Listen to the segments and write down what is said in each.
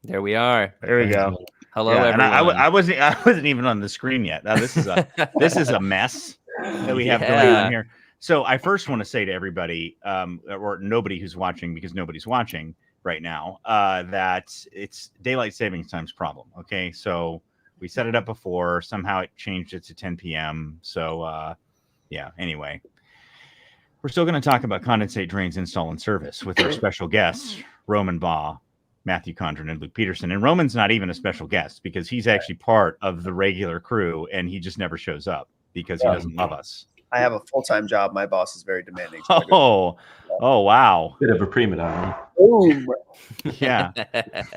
There we are. There we go. Hello, Yeah, everyone. and I wasn't even on the screen yet. Now, this is a mess that we have going on here. So I first want to say to everybody, or nobody who's watching, because nobody's watching right now, that it's daylight savings time's problem. Okay, so we set it up before. Somehow it changed it to 10 p.m. So yeah. Anyway, we're still going to talk about Condensate Drains Install and Service with our special guests, Roman Baugh, Matthew Condron, and Luke Peterson. And Roman's not even a special guest because he's actually part of the regular crew, and he just never shows up because he doesn't love us. I have a full-time job. My boss is very demanding. Oh, wow. Bit of a prima donna. Boom. Yeah.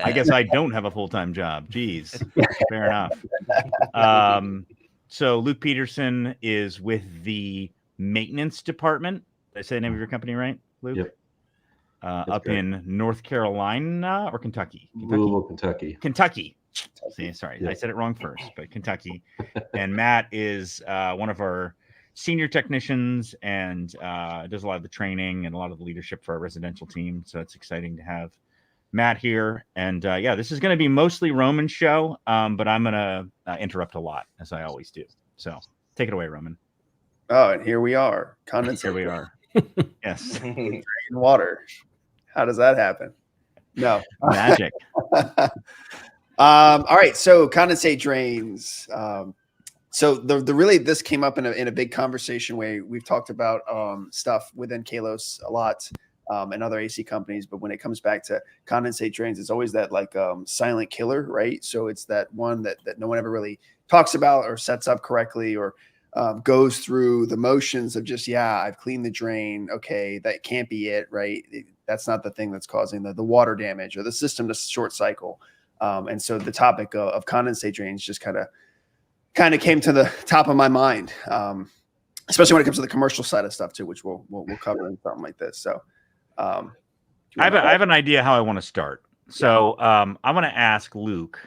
I guess I don't have a full-time job. Jeez. Fair enough. So Luke Peterson is with the maintenance department. Did I say the name of your company right, Luke? Yep. Up in North Carolina or Kentucky? Louisville, Kentucky. Kentucky. See, sorry, Yeah. I said it wrong first, but Kentucky. And Matt is one of our senior technicians and does a lot of the training and a lot of the leadership for our residential team. So it's exciting to have Matt here. And yeah, this is going to be mostly Roman's show, but I'm going to interrupt a lot, as I always do. So take it away, Roman. Oh, and here we are. Condensate. Here we are. Yes. Drain water. How does that happen? No. Magic. All right. So condensate drains. So the really this came up in a big conversation where we've talked about stuff within Kalos a lot and other AC companies, but when it comes back to condensate drains, it's always that like silent killer, right? So it's that one that no one ever really talks about or sets up correctly or goes through the motions of just, yeah, I've cleaned the drain. Okay, that can't be it, right? That's not the thing that's causing the water damage or the system to short cycle. And so the topic of condensate drains just kind of came to the top of my mind, especially when it comes to the commercial side of stuff too, which we'll cover in something like this. So I have an idea how I want to start. So I want to ask Luke.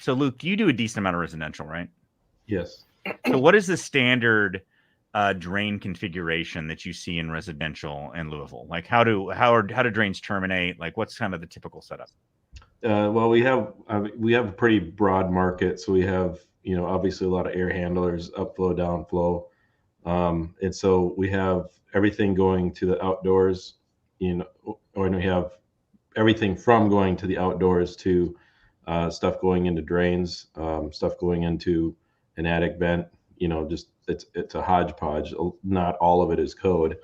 So Luke, you do a decent amount of residential, right? Yes. So what is the standard drain configuration that you see in residential in Louisville? Like how do drains terminate? Like what's kind of the typical setup? Well, we have a pretty broad market, so we have obviously a lot of air handlers, upflow, downflow, and so we have everything going to the outdoors, or we have everything from going to the outdoors to stuff going into drains, stuff going into an attic vent. Just it's a hodgepodge. Not all of it is code.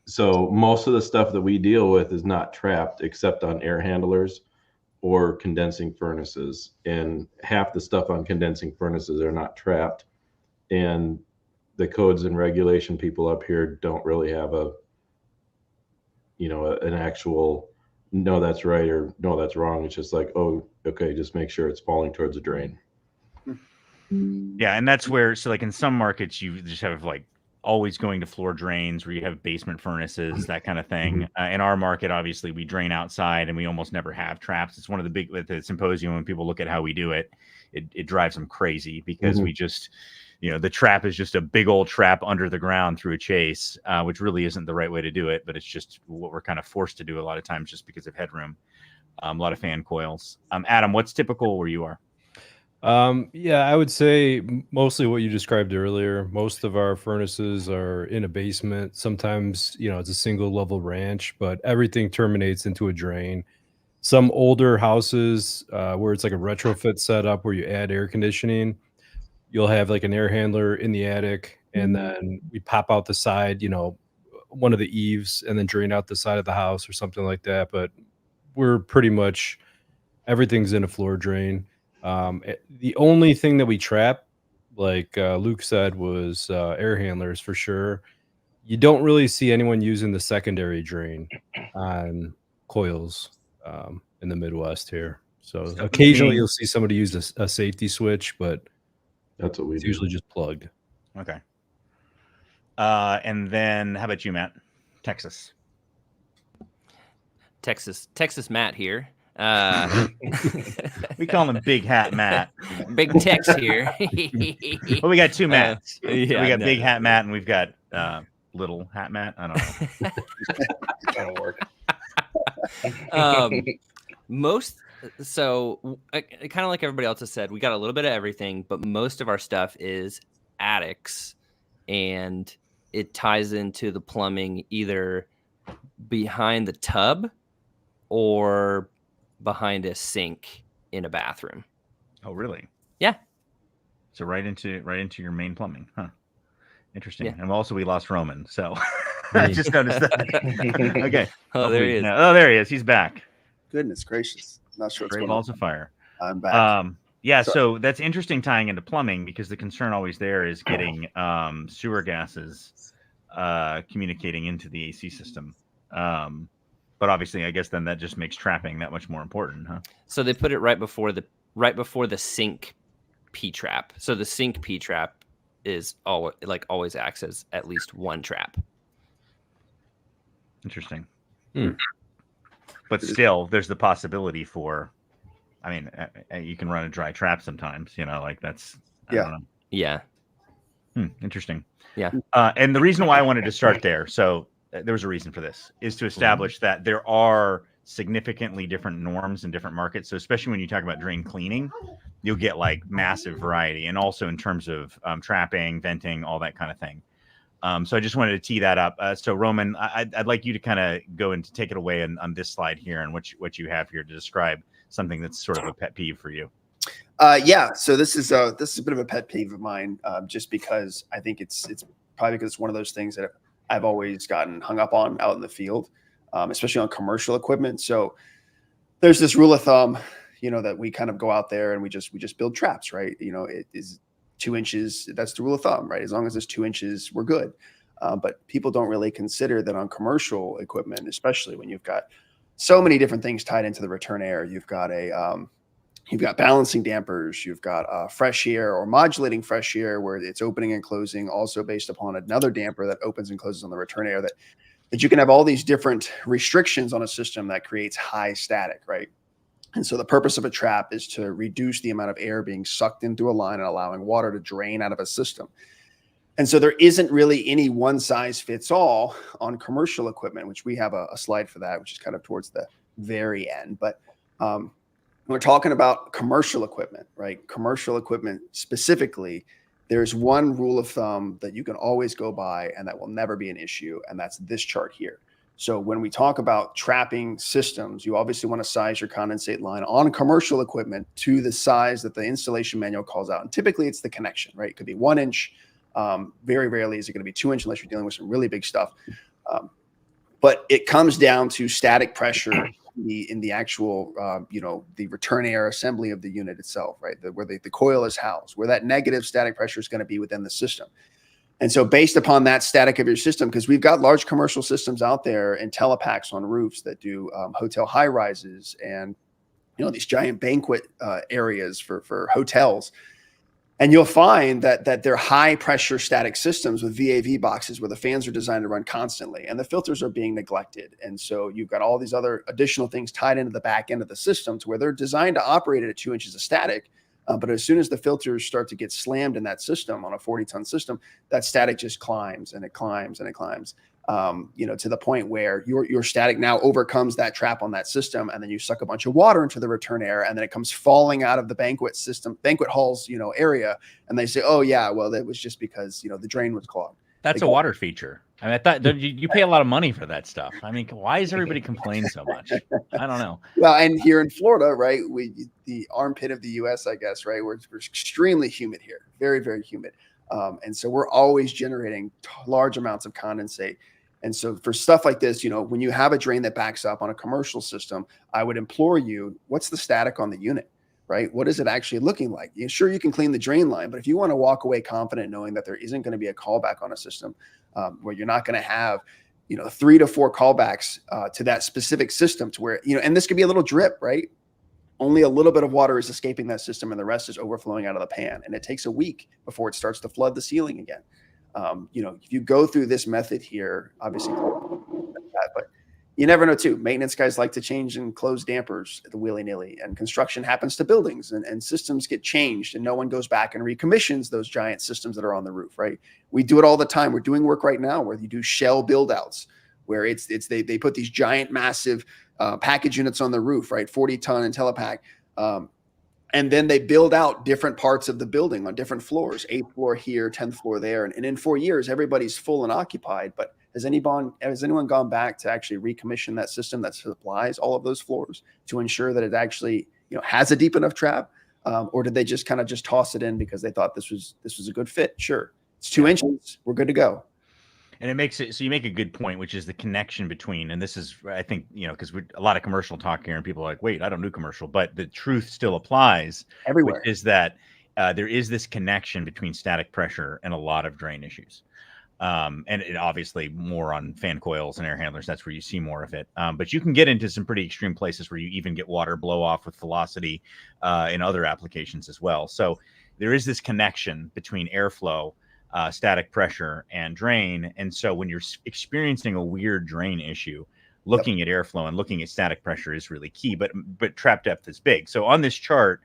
So most of the stuff that we deal with is not trapped except on air handlers or condensing furnaces. And half the stuff on condensing furnaces are not trapped. And the codes and regulation people up here don't really have an actual, no, that's right, or no, that's wrong. It's just like, oh, okay, just make sure it's falling towards a drain. Yeah. And that's where, so like in some markets, you just have like always going to floor drains where you have basement furnaces, that kind of thing. In our market, obviously we drain outside and we almost never have traps. It's one of the big, at the symposium, when people look at how we do it, it drives them crazy because we just, the trap is just a big old trap under the ground through a chase, which really isn't the right way to do it, but it's just what we're kind of forced to do a lot of times just because of headroom. A lot of fan coils. Adam, what's typical where you are? Yeah, I would say mostly what you described earlier. Most of our furnaces are in a basement. Sometimes, it's a single level ranch, but everything terminates into a drain. Some older houses where it's like a retrofit setup where you add air conditioning, you'll have like an air handler in the attic, and then we pop out the side, one of the eaves, and then drain out the side of the house or something like that. But we're pretty much everything's in a floor drain. The only thing that we trap, like Luke said, was air handlers for sure. You don't really see anyone using the secondary drain on coils in the Midwest here. So occasionally you'll see somebody use a safety switch, but that's what we do. Usually just plugged. Okay. And then how about you, Matt? Texas Matt here. We call him Big Hat Matt. Big Tex here. Well, we got two Matts. Yeah, we got Big Hat Matt and we've got Little Hat Matt. I don't know. That'll work. Most So kind of like everybody else has said, we got a little bit of everything, but most of our stuff is attics, and it ties into the plumbing either behind the tub or behind a sink in a bathroom. Oh, really? Yeah. So right into your main plumbing, huh? Interesting. Yeah. And also we lost Roman, so I just noticed that. Okay. Oh, there he is. Oh, there he is. He's back. Goodness gracious. Not sure what's Great going balls on. of fire. I'm back. Yeah, Sorry. so that's interesting tying into plumbing, because the concern always there is getting sewer gases communicating into the AC system. But obviously, I guess then that just makes trapping that much more important, huh? So they put it right before the sink P trap. So the sink P trap is always acts as at least one trap. Interesting. Hmm. But still, there's the possibility for, I mean, you can run a dry trap sometimes, like that's, I don't know. Yeah. Interesting. Yeah. And the reason why I wanted to start there, so there was a reason for this, is to establish that there are significantly different norms in different markets. So especially when you talk about drain cleaning, you'll get like massive variety, and also in terms of trapping, venting, all that kind of thing. So I just wanted to tee that up. So Roman, I'd like you to kind of go and take it away on this slide here, and what you have here to describe something that's sort of a pet peeve for you. Yeah. So this is a bit of a pet peeve of mine, just because I think it's probably because it's one of those things that I've always gotten hung up on out in the field, especially on commercial equipment. So there's this rule of thumb, that we kind of go out there and we just build traps, right? It is 2 inches. That's the rule of thumb, right? As long as it's 2 inches, we're good. But people don't really consider that on commercial equipment, especially when you've got so many different things tied into the return air. You've got you've got balancing dampers, you've got fresh air or modulating fresh air where it's opening and closing, also based upon another damper that opens and closes on the return air, that you can have all these different restrictions on a system that creates high static, right? And so the purpose of a trap is to reduce the amount of air being sucked in through a line and allowing water to drain out of a system. And so there isn't really any one size fits all on commercial equipment, which we have a slide for that, which is kind of towards the very end. But we're talking about commercial equipment, right? Commercial equipment specifically, there's one rule of thumb that you can always go by, and that will never be an issue. And that's this chart here. So when we talk about trapping systems, you obviously want to size your condensate line on commercial equipment to the size that the installation manual calls out. And typically it's the connection, right? It could be 1 inch. Very rarely is it going to be 2 inch unless you're dealing with some really big stuff. But it comes down to static pressure in the actual, the return air assembly of the unit itself, right? Where the coil is housed, where that negative static pressure is going to be within the system. And so based upon that static of your system, because we've got large commercial systems out there and telepacks on roofs that do hotel high rises and, these giant banquet areas for hotels. And you'll find that they're high pressure static systems with VAV boxes where the fans are designed to run constantly and the filters are being neglected. And so you've got all these other additional things tied into the back end of the system to where they're designed to operate at 2 inches of static. But as soon as the filters start to get slammed in that system on a 40-ton system, that static just climbs and it climbs and it climbs, to the point where your static now overcomes that trap on that system. And then you suck a bunch of water into the return air and then it comes falling out of the banquet hall's, area. And they say, oh yeah, well, that was just because, the drain was clogged. That's a water feature. I mean, I thought you pay a lot of money for that stuff. I mean, why is everybody complaining so much? I don't know. Well, and here in Florida, right, the armpit of the U.S., I guess, right, we're extremely humid here, very, very humid. And so we're always generating large amounts of condensate. And so for stuff like this, when you have a drain that backs up on a commercial system, I would implore you, what's the static on the unit? Right? What is it actually looking like? Sure, you can clean the drain line, but if you want to walk away confident knowing that there isn't going to be a callback on a system where you're not going to have, 3 to 4 callbacks to that specific system to where, and this could be a little drip, right? Only a little bit of water is escaping that system and the rest is overflowing out of the pan. And it takes a week before it starts to flood the ceiling again. If you go through this method here, obviously, but you never know too. Maintenance guys like to change and close dampers at the willy-nilly, and construction happens to buildings and systems get changed and no one goes back and recommissions those giant systems that are on the roof, right? We do it all the time. We're doing work right now where you do shell build outs where they put these giant, massive package units on the roof, right? 40-ton IntelliPack. And then they build out different parts of the building on different floors, 8th floor here, 10th floor there. And in 4 years, everybody's full and occupied. But has anyone gone back to actually recommission that system that supplies all of those floors to ensure that it actually, has a deep enough trap? Or did they just kind of just toss it in because they thought this was a good fit? Sure. It's 2 inches. We're good to go. And it makes it so you make a good point, which is the connection between, and this is, I think, because we're a lot of commercial talk here and people are like, wait, I don't do commercial, but the truth still applies Everywhere. which is that there is this connection between static pressure and a lot of drain issues. And it obviously more on fan coils and air handlers. That's where you see more of it. But you can get into some pretty extreme places where you even get water blow off with velocity in other applications as well. So there is this connection between airflow, static pressure, and drain. And so when you're experiencing a weird drain issue, looking at airflow and looking at static pressure is really key. But trap depth is big. So on this chart,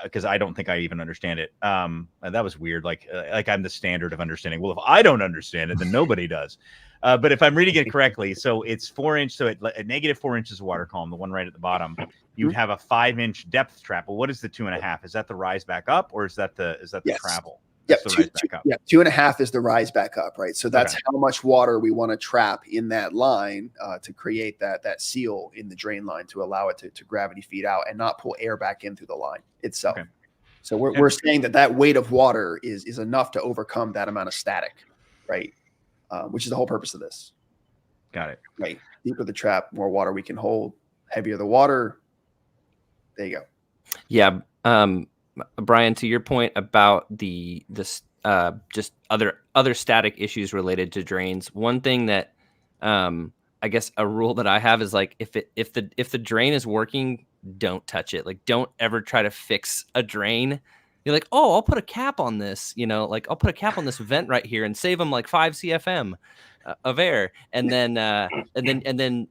because I don't think I even understand it. That was weird. Like I'm the standard of understanding. Well, if I don't understand it, then nobody does. But if I'm reading it correctly, so it's 4 inch. So at negative 4 inches of water column, the one right at the bottom, you'd have a 5-inch depth trap. Well, what is the 2.5? Is that the rise back up, or is that the travel? Yep, 2.5 is the rise back up, right? So that's how much water we want to trap in that line to create that seal in the drain line to allow it to gravity feed out and not pull air back in through the line itself. Okay. So we're saying that weight of water is enough to overcome that amount of static, right? Which is the whole purpose of this. Got it. Right. Deeper the trap, more water we can hold. Heavier the water. There you go. Yeah. Brian, to your point about this just other static issues related to drains, one thing that I guess a rule that I have is like if the drain is working, don't touch it. Like don't ever try to fix a drain. You're like, oh, I'll put a cap on this, like I'll put a cap on this vent right here and save them like 5 CFM of air, and then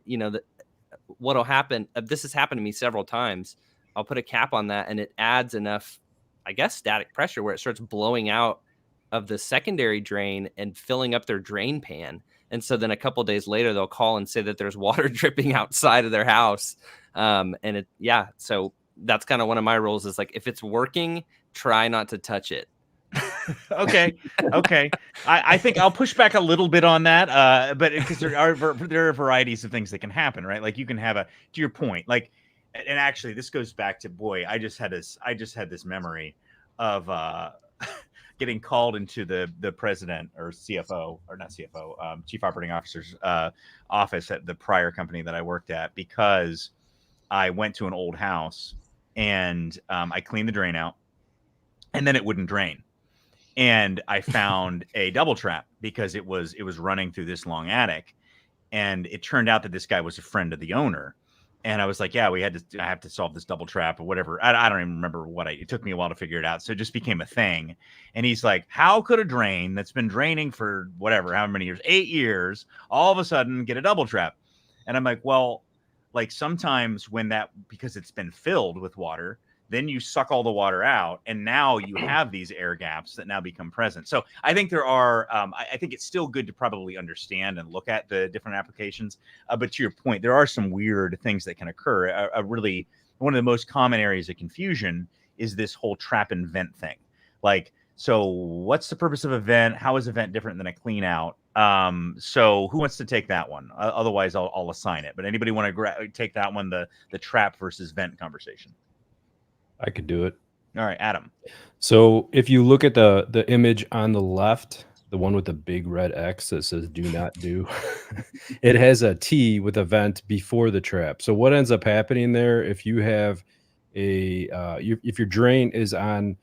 what'll happen? This has happened to me several times. I'll put a cap on that and it adds enough, I guess, static pressure where it starts blowing out of the secondary drain and filling up their drain pan. And so then a couple of days later, they'll call and say that there's water dripping outside of their house. So that's kind of one of my rules is like, if it's working, try not to touch it. Okay. I think I'll push back a little bit on that, but because there are varieties of things that can happen, right? Like you can have to your point, like, and actually this goes back to, I just had this memory of getting called into the president or CFO, or not CFO, chief operating officer's office at the prior company that I worked at, because I went to an old house and I cleaned the drain out and then it wouldn't drain. And I found a double trap because it was running through this long attic. And it turned out that this guy was a friend of the owner. And I was like, yeah, I have to solve this double trap or whatever. I don't even remember it took me a while to figure it out. So it just became a thing. And he's like, how could a drain that's been draining for whatever, how many years, 8 years, all of a sudden get a double trap? And I'm like, well, like sometimes because it's been filled with water, then you suck all the water out, and now you have these air gaps that now become present. So I think there are, I think it's still good to probably understand and look at the different applications. But to your point, there are some weird things that can occur. Really, one of the most common areas of confusion is this whole trap and vent thing. Like, so what's the purpose of a vent? How is a vent different than a clean out? So who wants to take that one? Otherwise, I'll assign it. But anybody want to take that one, the trap versus vent conversation? I could do it. All right, Adam. So if you look at the image on the left, the one with the big red X that says do not do, it has a T with a vent before the trap. So what ends up happening there, if you have if your drain is on,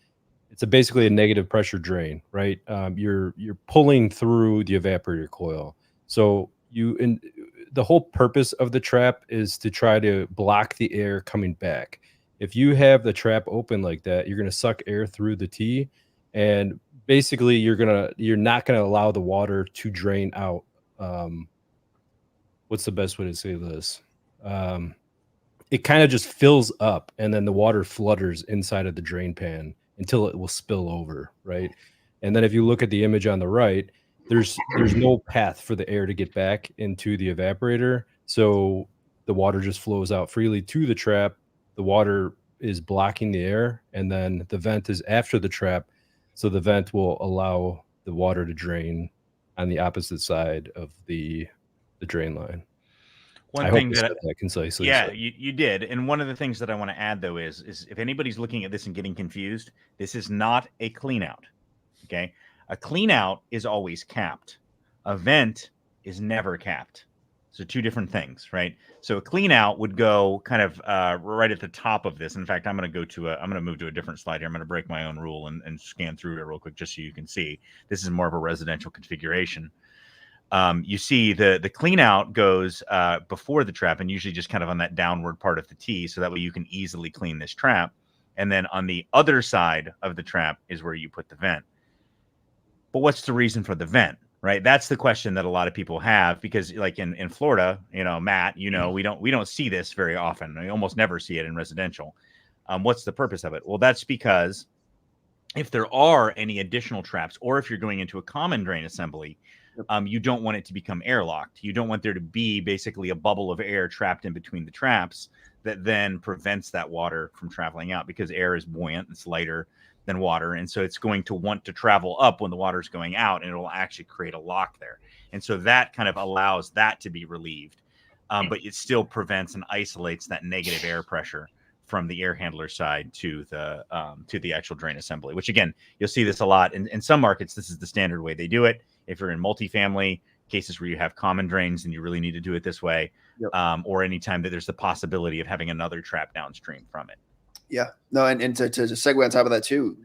it's basically a negative pressure drain, right? You're pulling through the evaporator coil. So the whole purpose of the trap is to try to block the air coming back. If you have the trap open like that, you're going to suck air through the T, and basically you're not going to allow the water to drain out. What's the best way to say this? It kind of just fills up, and then the water flutters inside of the drain pan until it will spill over, right? And then if you look at the image on the right, there's no path for the air to get back into the evaporator. So the water just flows out freely to the trap. The water is blocking the air, and then the vent is after the trap. So the vent will allow the water to drain on the opposite side of the drain line. One I thing hope I that said that concisely. yeah, so. you did. And one of the things that I want to add though is if anybody's looking at this and getting confused, this is not a clean out. Okay. A clean out is always capped. A vent is never capped. So two different things, right? So a clean out would go kind of right at the top of this. In fact, I'm going to move to a different slide here. I'm going to break my own rule and scan through it real quick just so you can see. This is more of a residential configuration. You see the clean out goes before the trap and usually just kind of on that downward part of the T. So that way you can easily clean this trap. And then on the other side of the trap is where you put the vent. But what's the reason for the vent? Right. That's the question that a lot of people have, because like in Florida, Matt, we don't see this very often. We almost never see it in residential. What's the purpose of it? Well, that's because if there are any additional traps, or if you're going into a common drain assembly, you don't want it to become airlocked. You don't want there to be basically a bubble of air trapped in between the traps that then prevents that water from traveling out, because air is buoyant, it's lighter than water, and so it's going to want to travel up when the water is going out, and it will actually create a lock there. And so that kind of allows that to be relieved, but it still prevents and isolates that negative air pressure from the air handler side to the actual drain assembly, which again, you'll see this a lot in some markets. This is the standard way they do it. If you're in multifamily cases where you have common drains and you really need to do it this way, or anytime that there's the possibility of having another trap downstream from it. Yeah, no, and to segue on top of that too,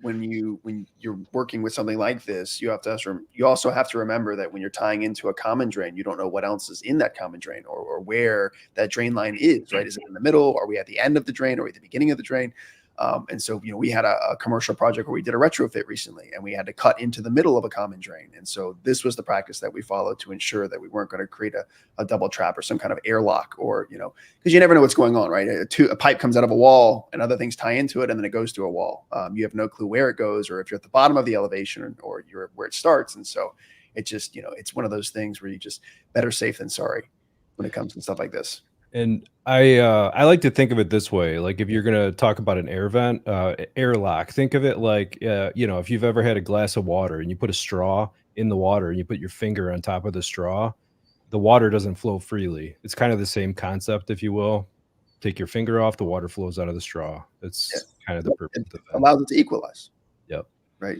when you're working with something like this, you also have to remember that when you're tying into a common drain, you don't know what else is in that common drain, or where that drain line is, right? Is it in the middle? Are we at the end of the drain? Or are we at the beginning of the drain? And so, we had a commercial project where we did a retrofit recently, and we had to cut into the middle of a common drain. And so this was the practice that we followed to ensure that we weren't going to create a double trap or some kind of airlock, or, because you never know what's going on, right? A pipe comes out of a wall and other things tie into it, and then it goes to a wall. You have no clue where it goes, or if you're at the bottom of the elevation, or you're where it starts. And so it just, it's one of those things where you just better safe than sorry when it comes to stuff like this. And I like to think of it this way. Like if you're going to talk about an air vent, airlock, think of it like, if you've ever had a glass of water and you put a straw in the water and you put your finger on top of the straw, the water doesn't flow freely. It's kind of the same concept, if you will. Take your finger off, the water flows out of the straw. It's kind of the purpose of that. Allows it to equalize. Yep. Right.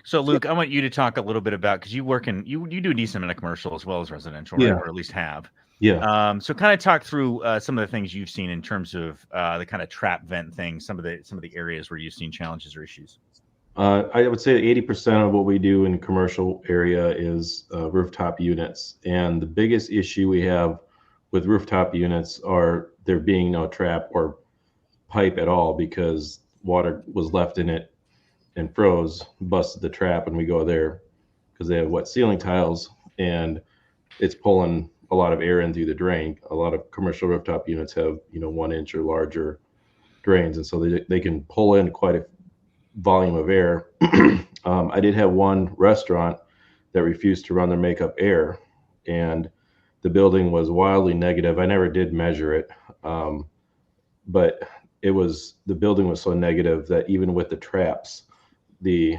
So Luke, I want you to talk a little bit about, because you do a decent amount of commercial as well as residential, right? Or at least have. Yeah. So kind of talk through some of the things you've seen in terms of the kind of trap vent things, some of the areas where you've seen challenges or issues. I would say 80% of what we do in the commercial area is rooftop units. And the biggest issue we have with rooftop units are there being no trap or pipe at all, because water was left in it and froze, busted the trap, and we go there because they have wet ceiling tiles and it's pulling a lot of air in through the drain. A lot of commercial rooftop units have 1 inch or larger drains, and so they can pull in quite a volume of air. I did have one restaurant that refused to run their makeup air, and the building was wildly negative. I never did measure it, but the building was so negative that even with the traps, the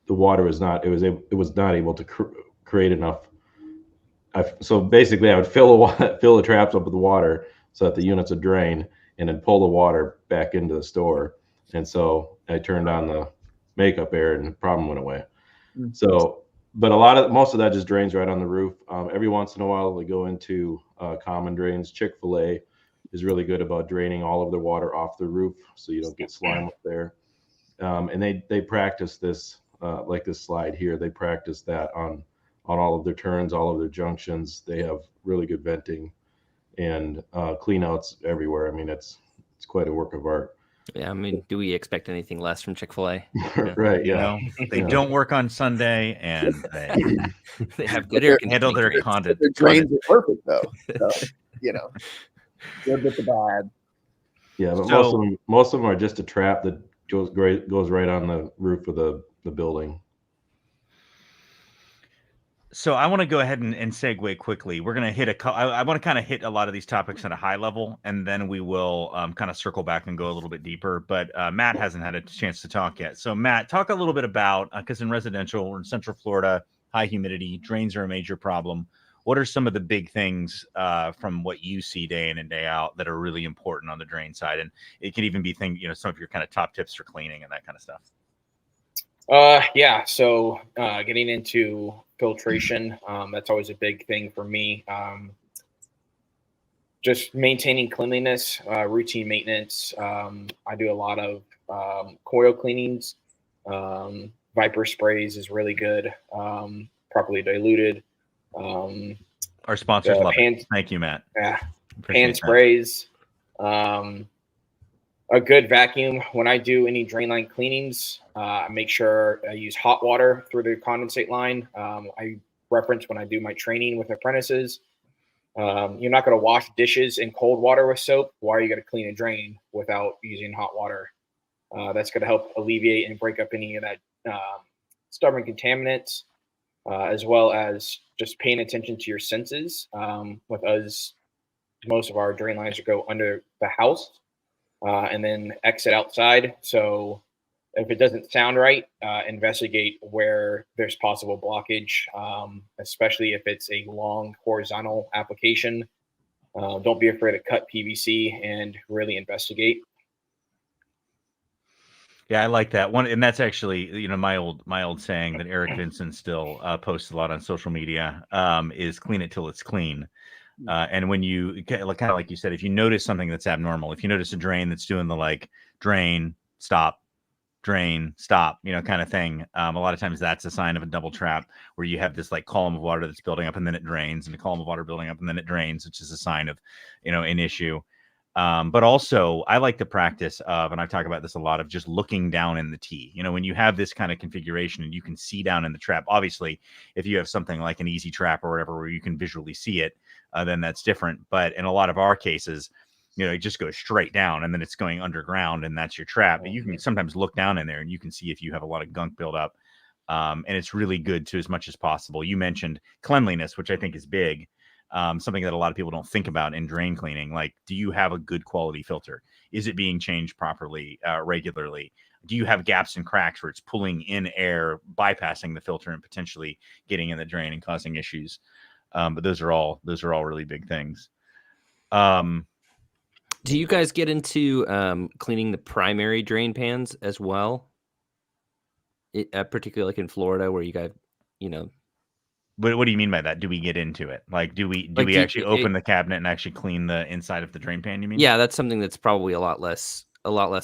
water was not able to create enough. So basically, I would fill the traps up with water so that the units would drain, and then pull the water back into the store. And so I turned on the makeup air, and the problem went away. Mm-hmm. So, but most of that just drains right on the roof. Every once in a while, we go into common drains. Chick-fil-A is really good about draining all of their water off the roof, so you don't get slime up there. And they practice this, like this slide here. They practice that on all of their turns, all of their junctions. They have really good venting and cleanouts everywhere. I mean, it's quite a work of art. Yeah, I mean, do we expect anything less from Chick-fil-A? Right, yeah. They don't work on Sunday, and they have good air handle their content. Their drains are perfect, though. So, good with the bad. Yeah, but most of them are just a trap that goes right on the roof of the building. So I want to go ahead and segue quickly. We're going to hit I want to kind of hit a lot of these topics at a high level, and then we will kind of circle back and go a little bit deeper. But Matt hasn't had a chance to talk yet. So Matt, talk a little bit about, because in residential, we're in Central Florida, high humidity, drains are a major problem. What are some of the big things from what you see day in and day out that are really important on the drain side? And it can even be some of your kind of top tips for cleaning and that kind of stuff. Yeah. So getting into filtration, that's always a big thing for me. Just maintaining cleanliness, routine maintenance. I do a lot of coil cleanings. Viper sprays is really good, properly diluted. Our sponsors love it. Thank you, Matt. Yeah. Hand sprays. A good vacuum. When I do any drain line cleanings, I make sure I use hot water through the condensate line. I reference when I do my training with apprentices. You're not going to wash dishes in cold water with soap. Why are you going to clean a drain without using hot water? That's going to help alleviate and break up any of that stubborn contaminants, as well as just paying attention to your senses. With us, most of our drain lines go under the house. And then exit outside. So if it doesn't sound right, investigate where there's possible blockage, especially if it's a long horizontal application. Don't be afraid to cut PVC and really investigate. Yeah, I like that one, and that's actually, my old saying that Eric Vincent still posts a lot on social media, is clean it till it's clean. And when you kind of like you said, if you notice something that's abnormal, if you notice a drain that's doing the drain, stop, kind of thing, a lot of times that's a sign of a double trap where you have this column of water that's building up and then it drains, and a column of water building up and then it drains, which is a sign of, an issue. But also I like the practice of, and I've talked about this a lot, of just looking down in the T. When you have this kind of configuration and you can see down in the trap, obviously, if you have something like an easy trap or whatever, where you can visually see it, then that's different. But in a lot of our cases, it just goes straight down and then it's going underground and that's your trap. But you can sometimes look down in there and you can see if you have a lot of gunk buildup. And it's really good to, as much as possible. You mentioned cleanliness, which I think is big. Something that a lot of people don't think about in drain cleaning. Do you have a good quality filter? Is it being changed properly, regularly? Do you have gaps and cracks where it's pulling in air, bypassing the filter and potentially getting in the drain and causing issues? But those are all really big things. Do you guys get into cleaning the primary drain pans as well? Particularly in Florida, where you guys, What do you mean by that? Do we get into it? Do we actually open the cabinet and actually clean the inside of the drain pan? You mean? Yeah, that's something that's probably a lot less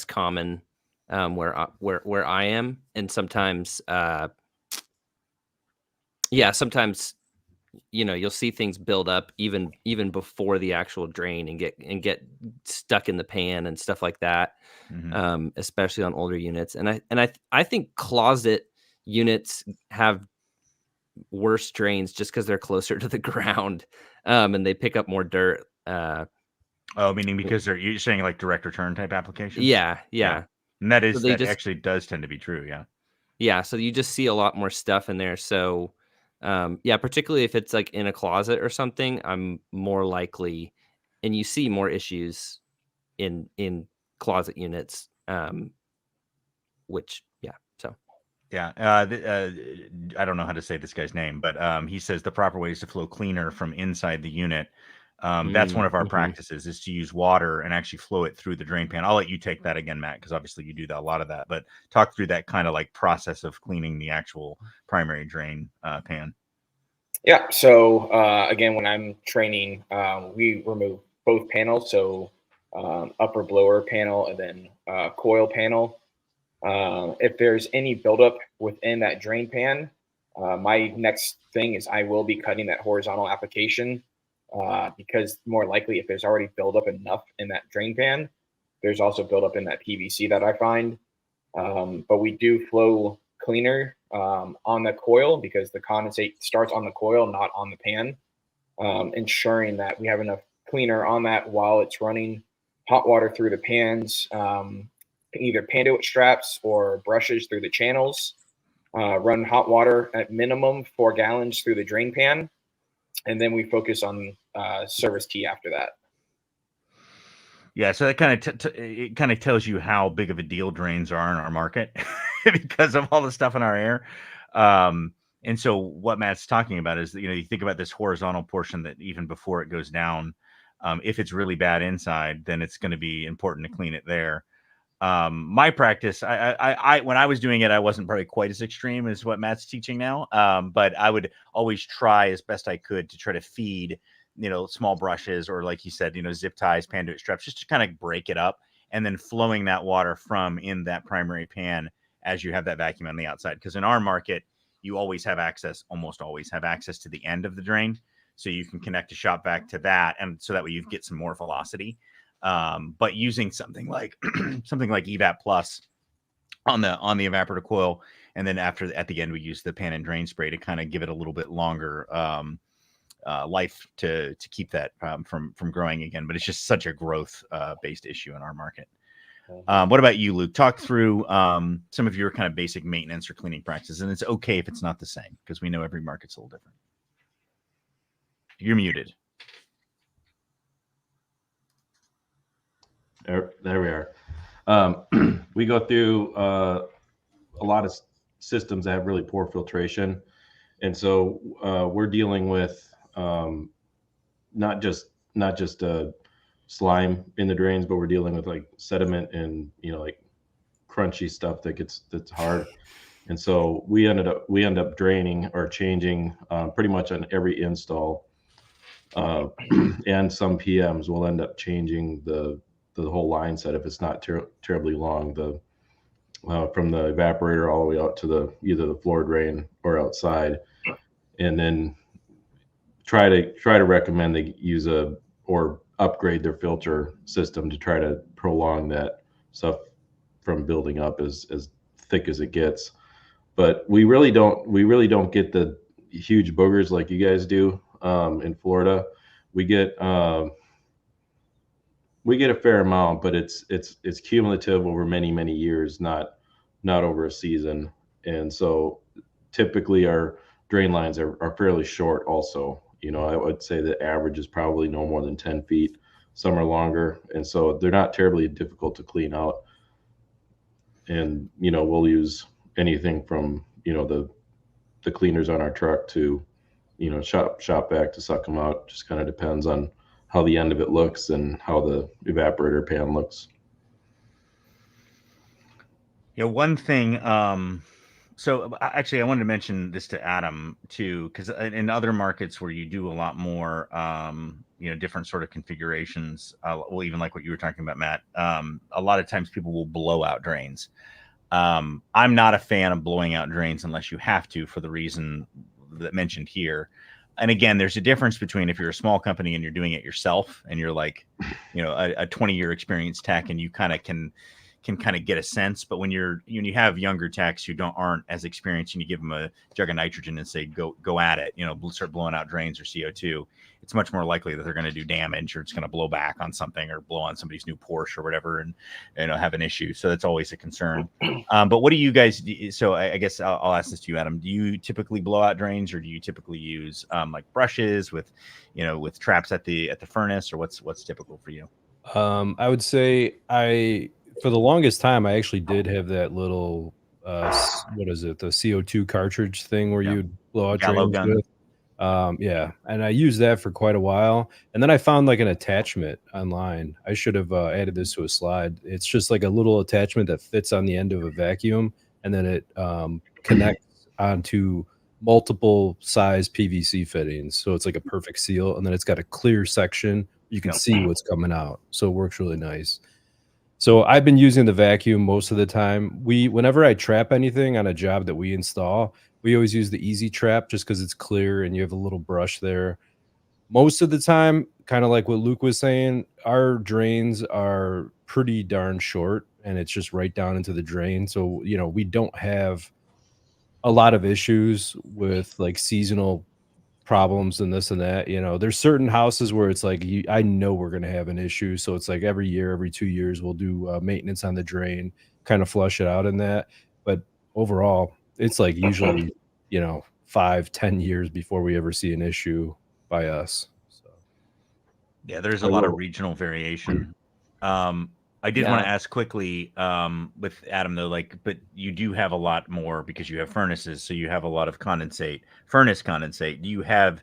common where I am, and sometimes, sometimes, you'll see things build up even before the actual drain and get stuck in the pan and stuff like that, especially on older units. And I think closet units have worse drains just because they're closer to the ground, and they pick up more dirt. Meaning because you're saying direct return type applications? Yeah. And that actually does tend to be true. Yeah. So you just see a lot more stuff in there. So, particularly if it's in a closet or something, I'm more likely, and you see more issues in closet units, which, so. Yeah. I don't know how to say this guy's name, but he says the proper way is to flow cleaner from inside the unit. That's one of our practices, is to use water and actually flow it through the drain pan. I'll let you take that again, Matt, because obviously you do a lot of that, but talk through that kind of process of cleaning the actual primary drain pan. Yeah. So again, when I'm training, we remove both panels. So upper blower panel and then coil panel. If there's any buildup within that drain pan, my next thing is I will be cutting that horizontal application, because more likely if there's already buildup enough in that drain pan, there's also buildup in that PVC that I find. But we do flow cleaner on the coil because the condensate starts on the coil, not on the pan, ensuring that we have enough cleaner on that while it's running hot water through the pans, either panduit straps or brushes through the channels. run hot water at minimum 4 gallons through the drain pan, and then we focus on service T after that. Yeah, so that kind of tells you how big of a deal drains are in our market because of all the stuff in our air. And so what Matt's talking about is that, you think about this horizontal portion that even before it goes down, if it's really bad inside, then it's going to be important to clean it there. My practice, I when I was doing it, I wasn't probably quite as extreme as what Matt's teaching now. But I would always try as best I could to try to feed, small brushes, or like you said, zip ties, panduit straps, just to kind of break it up, and then flowing that water from in that primary pan as you have that vacuum on the outside. Because in our market, you almost always have access to the end of the drain. So you can connect a shop vac to that. And so that way you get some more velocity. But using something like Evap Plus on the evaporator coil, and then at the end we use the pan and drain spray to kind of give it a little bit longer life to keep that from growing again. But it's just such a growth based issue in our market. What about you, Luke? Talk through some of your kind of basic maintenance or cleaning practices, and it's okay if it's not the same because we know every market's a little different. You're muted. There we are. We go through a lot of systems that have really poor filtration, and so we're dealing with not just slime in the drains, but we're dealing with like sediment and like crunchy stuff that's hard. And so we end up draining or changing pretty much on every install, and some PMs will end up changing the whole line set if it's not terribly long, from the evaporator all the way out to either the floor drain or outside, and then try to recommend they use or upgrade their filter system to try to prolong that stuff from building up as thick as it gets. But we really don't get the huge boogers like you guys do in Florida. We get a fair amount, but it's cumulative over many years, not over a season. And so typically our drain lines are fairly short also. I would say the average is probably no more than 10 feet. Some are longer. And so they're not terribly difficult to clean out. And, we'll use anything from, the cleaners on our truck to, shop vac to suck them out. Just kind of depends on how the end of it looks and how the evaporator pan looks. One thing, so actually I wanted to mention this to Adam too, because in other markets where you do a lot more, different sort of configurations, well, even like what you were talking about, Matt, a lot of times people will blow out drains. I'm not a fan of blowing out drains unless you have to, for the reason that mentioned here. And again, there's a difference between if you're a small company and you're doing it yourself and you're like, a 20-year experienced tech, and you kind of can kind of get a sense. But when you have younger techs who aren't as experienced, and you give them a jug of nitrogen and say, go at it, start blowing out drains or CO2, it's much more likely that they're going to do damage, or it's going to blow back on something, or blow on somebody's new Porsche or whatever, and have an issue. So that's always a concern. But what do you guys do? So I guess I'll ask this to you, Adam. Do you typically blow out drains, or do you typically use like brushes with traps at the furnace, or what's typical for you? I would say for the longest time, I actually did have that little, what is it? The CO2 cartridge thing where you'd blow out drains with. Yeah. And I used that for quite a while. And then I found like an attachment online. I should have added this to a slide. It's just like a little attachment that fits on the end of a vacuum, and then it connects onto multiple size PVC fittings. So it's like a perfect seal. And then it's got a clear section. You can see what's coming out. So it works really nice. So I've been using the vacuum most of the time. Whenever I trap anything on a job that we install, we always use the easy trap just because it's clear and you have a little brush there. Most of the time, kind of like what Luke was saying, our drains are pretty darn short, and it's just right down into the drain. So, we don't have a lot of issues with like seasonal problems and this and that. There's certain houses where it's like I know we're going to have an issue, so it's like every 2 years we'll do maintenance on the drain, kind of flush it out in that. But overall, it's like usually, 5-10 years before we ever see an issue by us. So Yeah, there's a lot of regional variation. I did want to ask quickly with Adam though, but you do have a lot more because you have furnaces, so you have a lot of furnace condensate. Do you have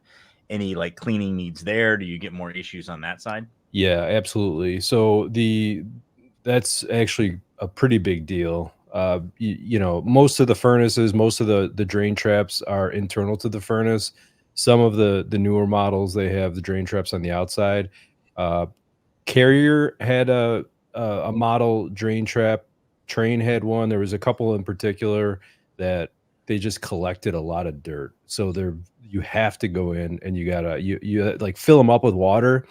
any cleaning needs there? Do you get more issues on that side? Yeah, absolutely. So that's actually a pretty big deal. Most of the furnaces, most of the drain traps are internal to the furnace. Some of the newer models, they have the drain traps on the outside. Carrier had a model drain trap. Train had one. There was a couple in particular that they just collected a lot of dirt. So you have to go in and you gotta you fill them up with water,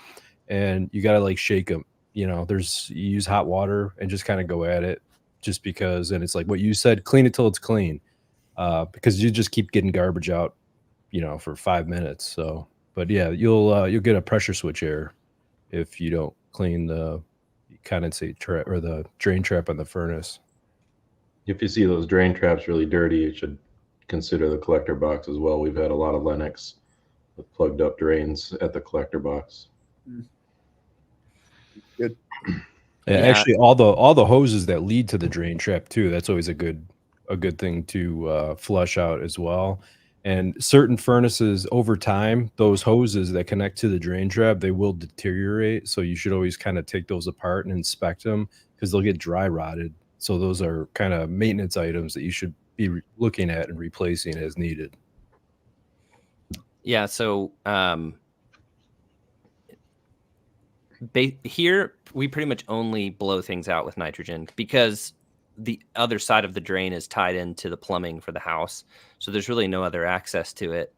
and you gotta shake them. You use hot water and just kind of go at it, just because. And it's like what you said, clean it till it's clean, because you just keep getting garbage out, for 5 minutes. So, but yeah, you'll get a pressure switch error if you don't clean the condensate trap or the drain trap on the furnace. If you see those drain traps really dirty, you should consider the collector box as well. We've had a lot of Lennox with plugged up drains at the collector box. Good. Yeah, actually, all the hoses that lead to the drain trap too. That's always a good thing to flush out as well. And certain furnaces, over time, those hoses that connect to the drain trap, they will deteriorate. So you should always kind of take those apart and inspect them, because they'll get dry rotted. So those are kind of maintenance items that you should be looking at and replacing as needed. Yeah. So here we pretty much only blow things out with nitrogen, because the other side of the drain is tied into the plumbing for the house. So there's really no other access to it.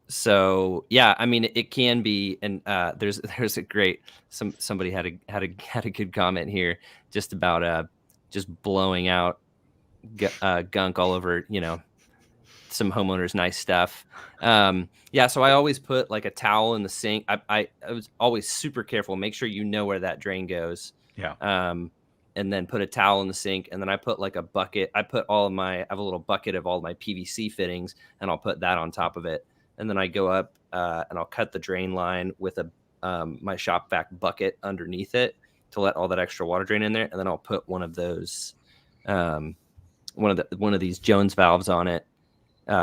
So yeah, I mean, it can be, and there's a great, somebody had a good comment here just about just blowing out gunk all over, some homeowners' nice stuff. Yeah, so I always put a towel in the sink. I was always super careful, make sure you know where that drain goes. Yeah. And then put a towel in the sink, and then I put a bucket. I have a little bucket of all my PVC fittings, and I'll put that on top of it. And then I go up and I'll cut the drain line with my shop vac bucket underneath it to let all that extra water drain in there. And then I'll put one of those, one of these Jones valves on it,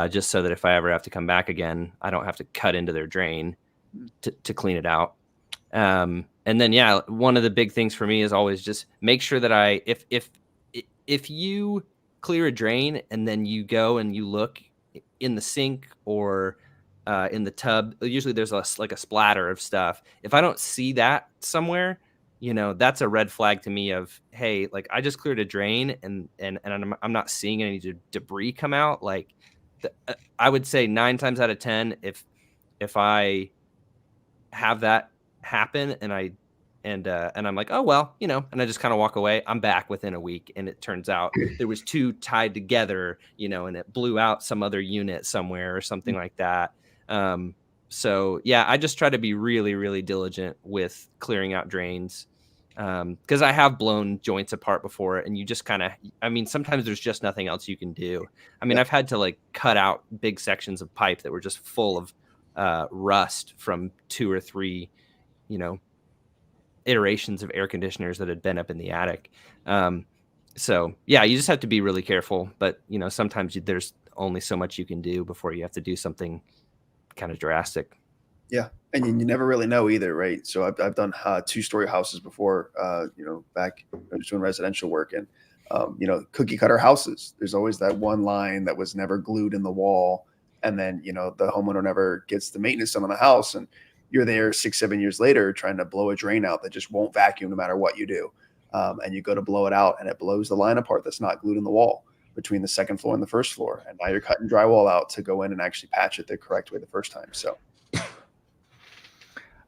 just so that if I ever have to come back again, I don't have to cut into their drain to clean it out. And then, yeah, one of the big things for me is always just make sure that if you clear a drain and then you go and you look in the sink or in the tub, usually there's a splatter of stuff. If I don't see that somewhere, that's a red flag to me of, hey, I just cleared a drain and I'm not seeing any debris come out. I would say 9 times out of 10, if I have that happen and I'm like, oh well, and I just kind of walk away, I'm back within a week, and it turns out there was 2 tied together, and it blew out some other unit somewhere or something like that. So yeah, I just try to be really, really diligent with clearing out drains, because I have blown joints apart before, and you just sometimes there's just nothing else you can do. I mean, I've had to cut out big sections of pipe that were just full of rust from 2 or 3 iterations of air conditioners that had been up in the attic. So yeah, you just have to be really careful, but sometimes there's only so much you can do before you have to do something kind of drastic. Yeah. And you never really know either. Right. So I've done 2-story houses before, back when I was doing residential work, and, cookie cutter houses. There's always that one line that was never glued in the wall. And then, the homeowner never gets the maintenance done on the house, and you're there 6-7 years later trying to blow a drain out that just won't vacuum no matter what you do. And you go to blow it out, and it blows the line apart that's not glued in the wall between the second floor and the first floor. And now you're cutting drywall out to go in and actually patch it the correct way the first time. So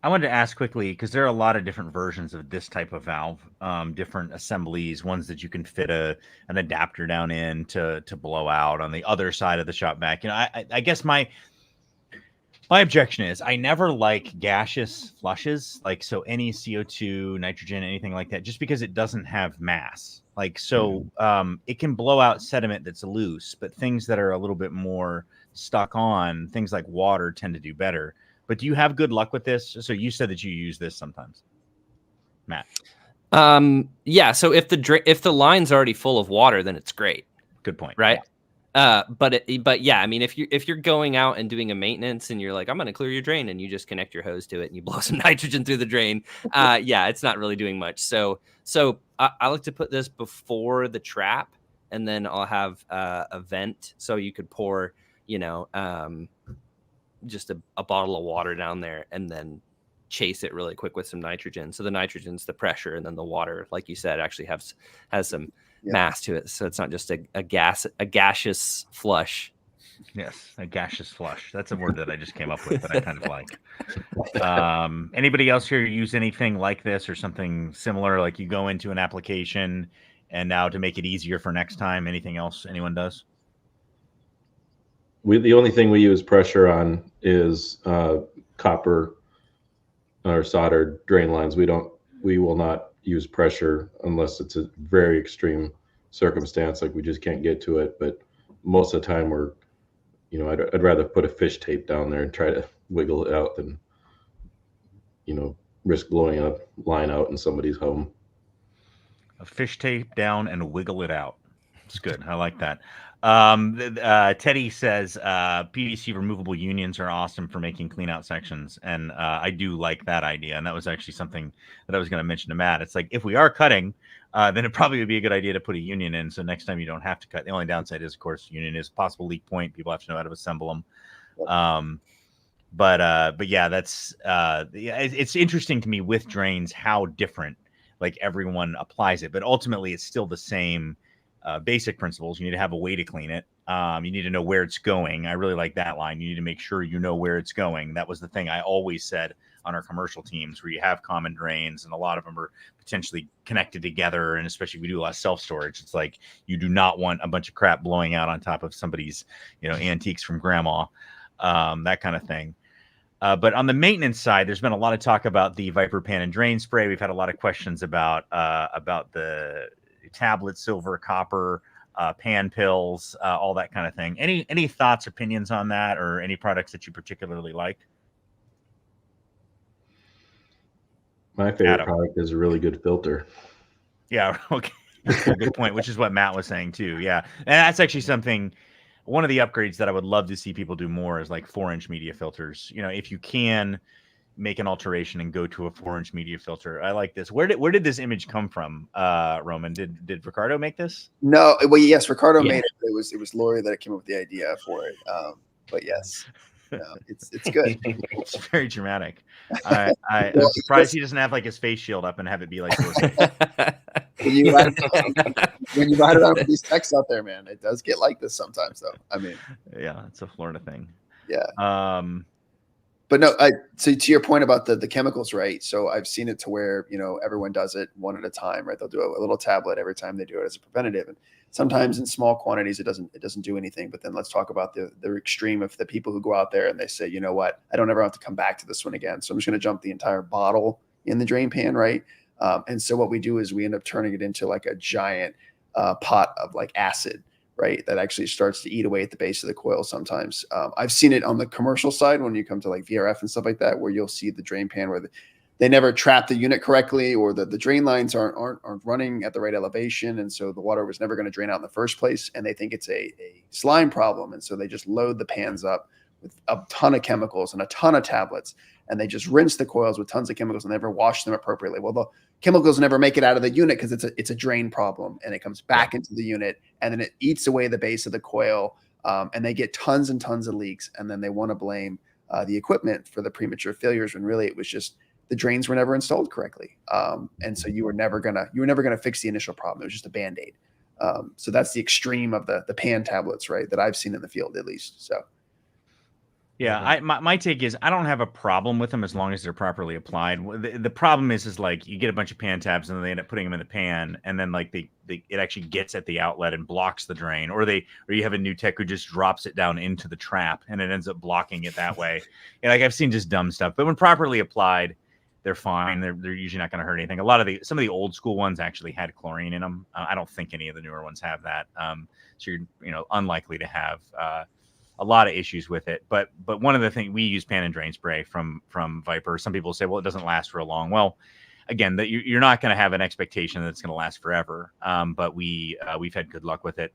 I wanted to ask quickly, because there are a lot of different versions of this type of valve, different assemblies, ones that you can fit an adapter down in to blow out on the other side of the shop vac. I guess my My objection is I never like gaseous flushes, like so any CO2, nitrogen, anything like that, just because it doesn't have mass. Like so, it can blow out sediment that's loose, but things that are a little bit more stuck on, things like water, tend to do better. But do you have good luck with this? So you said that you use this sometimes, Matt. Yeah. So if the line's already full of water, then it's great. Good point. Right. But yeah, I mean, if you're going out and doing a maintenance and you're like, I'm going to clear your drain, and you just connect your hose to it and you blow some nitrogen through the drain, yeah, it's not really doing much. So I like to put this before the trap, and then I'll have a vent so you could pour, just a bottle of water down there, and then chase it really quick with some nitrogen. So the nitrogen's the pressure, and then the water, like you said, actually has some mass to it, so it's not just a gaseous flush. Yes, a gaseous flush. That's a word that I just came up with that I kind of like. Anybody else here use anything like this or something similar? Like you go into an application, and now to make it easier for next time, anything else anyone does? The only thing we use pressure on is copper or soldered drain lines. We will not use pressure unless it's a very extreme circumstance, like we just can't get to it. But most of the time I'd rather put a fish tape down there and try to wiggle it out than, risk blowing a line out in somebody's home. A fish tape down and wiggle it out. It's good. I like that. Teddy says PVC removable unions are awesome for making clean out sections, and I do like that idea. And that was actually something that I was going to mention to Matt. It's like if we are cutting, then it probably would be a good idea to put a union in, so next time you don't have to cut. The only downside is, of course, union is possible leak point. People have to know how to assemble them. But yeah, that's it's interesting to me with drains how different like everyone applies it, but ultimately it's still the same. Basic principles. You need to have a way to clean it. You need to know where it's going. I really like that line. You need to make sure you know where it's going. That was the thing I always said on our commercial teams, where you have common drains and a lot of them are potentially connected together. And especially if we do a lot of self-storage, it's like you do not want a bunch of crap blowing out on top of somebody's, antiques from grandma, that kind of thing. But on the maintenance side, there's been a lot of talk about the Viper pan and drain spray. We've had a lot of questions about the tablet, silver, copper, pan pills, all that kind of thing. Any thoughts, opinions on that, or any products that you particularly like? My favorite product is a really good filter. Yeah, okay. Good point, which is what Matt was saying too. Yeah, and that's actually something, one of the upgrades that I would love to see people do more is like 4-inch media filters. If you can make an alteration and go to a 4-inch media filter. I like this. Where did this image come from, Roman? Did Ricardo make this? No, well, yes, Ricardo made it. It was Lori that came up with the idea for it. But yes, no, it's good. It's very dramatic. I'm surprised he doesn't have like his face shield up and have it be like when you write it out for these texts out there, man, it does get like this sometimes, though. I mean, yeah, it's a Florida thing. Yeah. But no, so to your point about the chemicals, right? So I've seen it to where, everyone does it one at a time, right? They'll do a little tablet every time they do it as a preventative. And sometimes in small quantities, it doesn't do anything. But then let's talk about the extreme of the people who go out there and they say, you know what, I don't ever have to come back to this one again. So I'm just going to jump the entire bottle in the drain pan, right? And so what we do is we end up turning it into like a giant pot of like acid, right? That actually starts to eat away at the base of the coil sometimes. I've seen it on the commercial side when you come to like VRF and stuff like that, where you'll see the drain pan where they never trap the unit correctly, or the drain lines aren't running at the right elevation. And so the water was never going to drain out in the first place. And they think it's a slime problem. And so they just load the pans up with a ton of chemicals and a ton of tablets. And they just rinse the coils with tons of chemicals and never wash them appropriately. Well, the chemicals never make it out of the unit because it's a drain problem, and it comes back into the unit, and then it eats away the base of the coil, and they get tons and tons of leaks, and then they want to blame the equipment for the premature failures when really it was just the drains were never installed correctly, and so you were never gonna fix the initial problem. It was just a Band-Aid. So that's the extreme of the pan tablets, right? That I've seen in the field, at least. So. Yeah, my take is I don't have a problem with them as long as they're properly applied. The problem is like you get a bunch of pan tabs and then they end up putting them in the pan, and then like it actually gets at the outlet and blocks the drain, or you have a new tech who just drops it down into the trap and it ends up blocking it that way. And like I've seen just dumb stuff, but when properly applied, they're fine. They're usually not going to hurt anything. Some of the old school ones actually had chlorine in them. I don't think any of the newer ones have that. So you're unlikely to have a lot of issues with it. But one of the things, we use pan and drain spray from Viper. Some people say, well, it doesn't last for long. Well, again, that you're not going to have an expectation that it's going to last forever. But we've had good luck with it.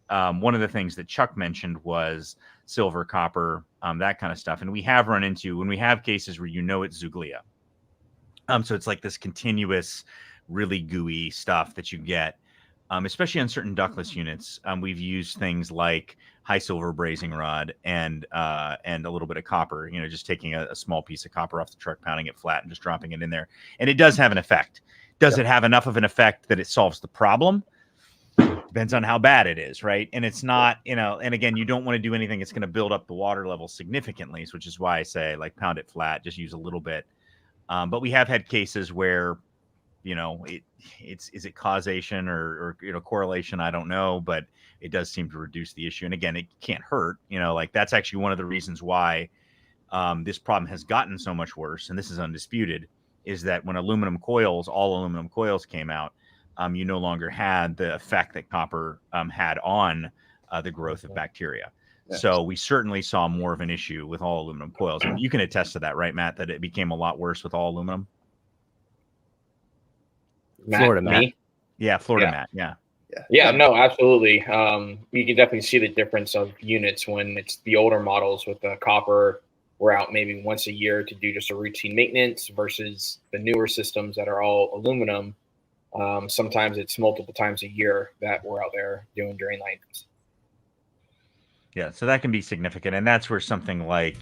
One of the things that Chuck mentioned was silver, copper, that kind of stuff. And we have run into, when we have cases where it's Zuglia. So it's like this continuous, really gooey stuff that you get, especially on certain ductless units. We've used things like high silver brazing rod and a little bit of copper, just taking a small piece of copper off the truck, pounding it flat and just dropping it in there. And it does have an effect. Does it have enough of an effect that it solves the problem? Depends on how bad it is, right? And it's not, and again, you don't want to do anything that's going to build up the water level significantly, which is why I say like pound it flat, just use a little bit. But we have had cases where, is it causation or correlation? I don't know, but it does seem to reduce the issue. And again, it can't hurt, like that's actually one of the reasons why this problem has gotten so much worse. And this is undisputed, is that when all aluminum coils came out, you no longer had the effect that copper had on the growth of bacteria. Yeah. So we certainly saw more of an issue with all aluminum coils. And you can attest to that, right, Matt, that it became a lot worse with all aluminum? Florida Matt. Yeah, Florida Matt. Yeah, no, absolutely. You can definitely see the difference of units when it's the older models with the copper. We're out maybe once a year to do just a routine maintenance versus the newer systems that are all aluminum. Sometimes it's multiple times a year that we're out there doing drain lines. Yeah, so that can be significant, and that's where something like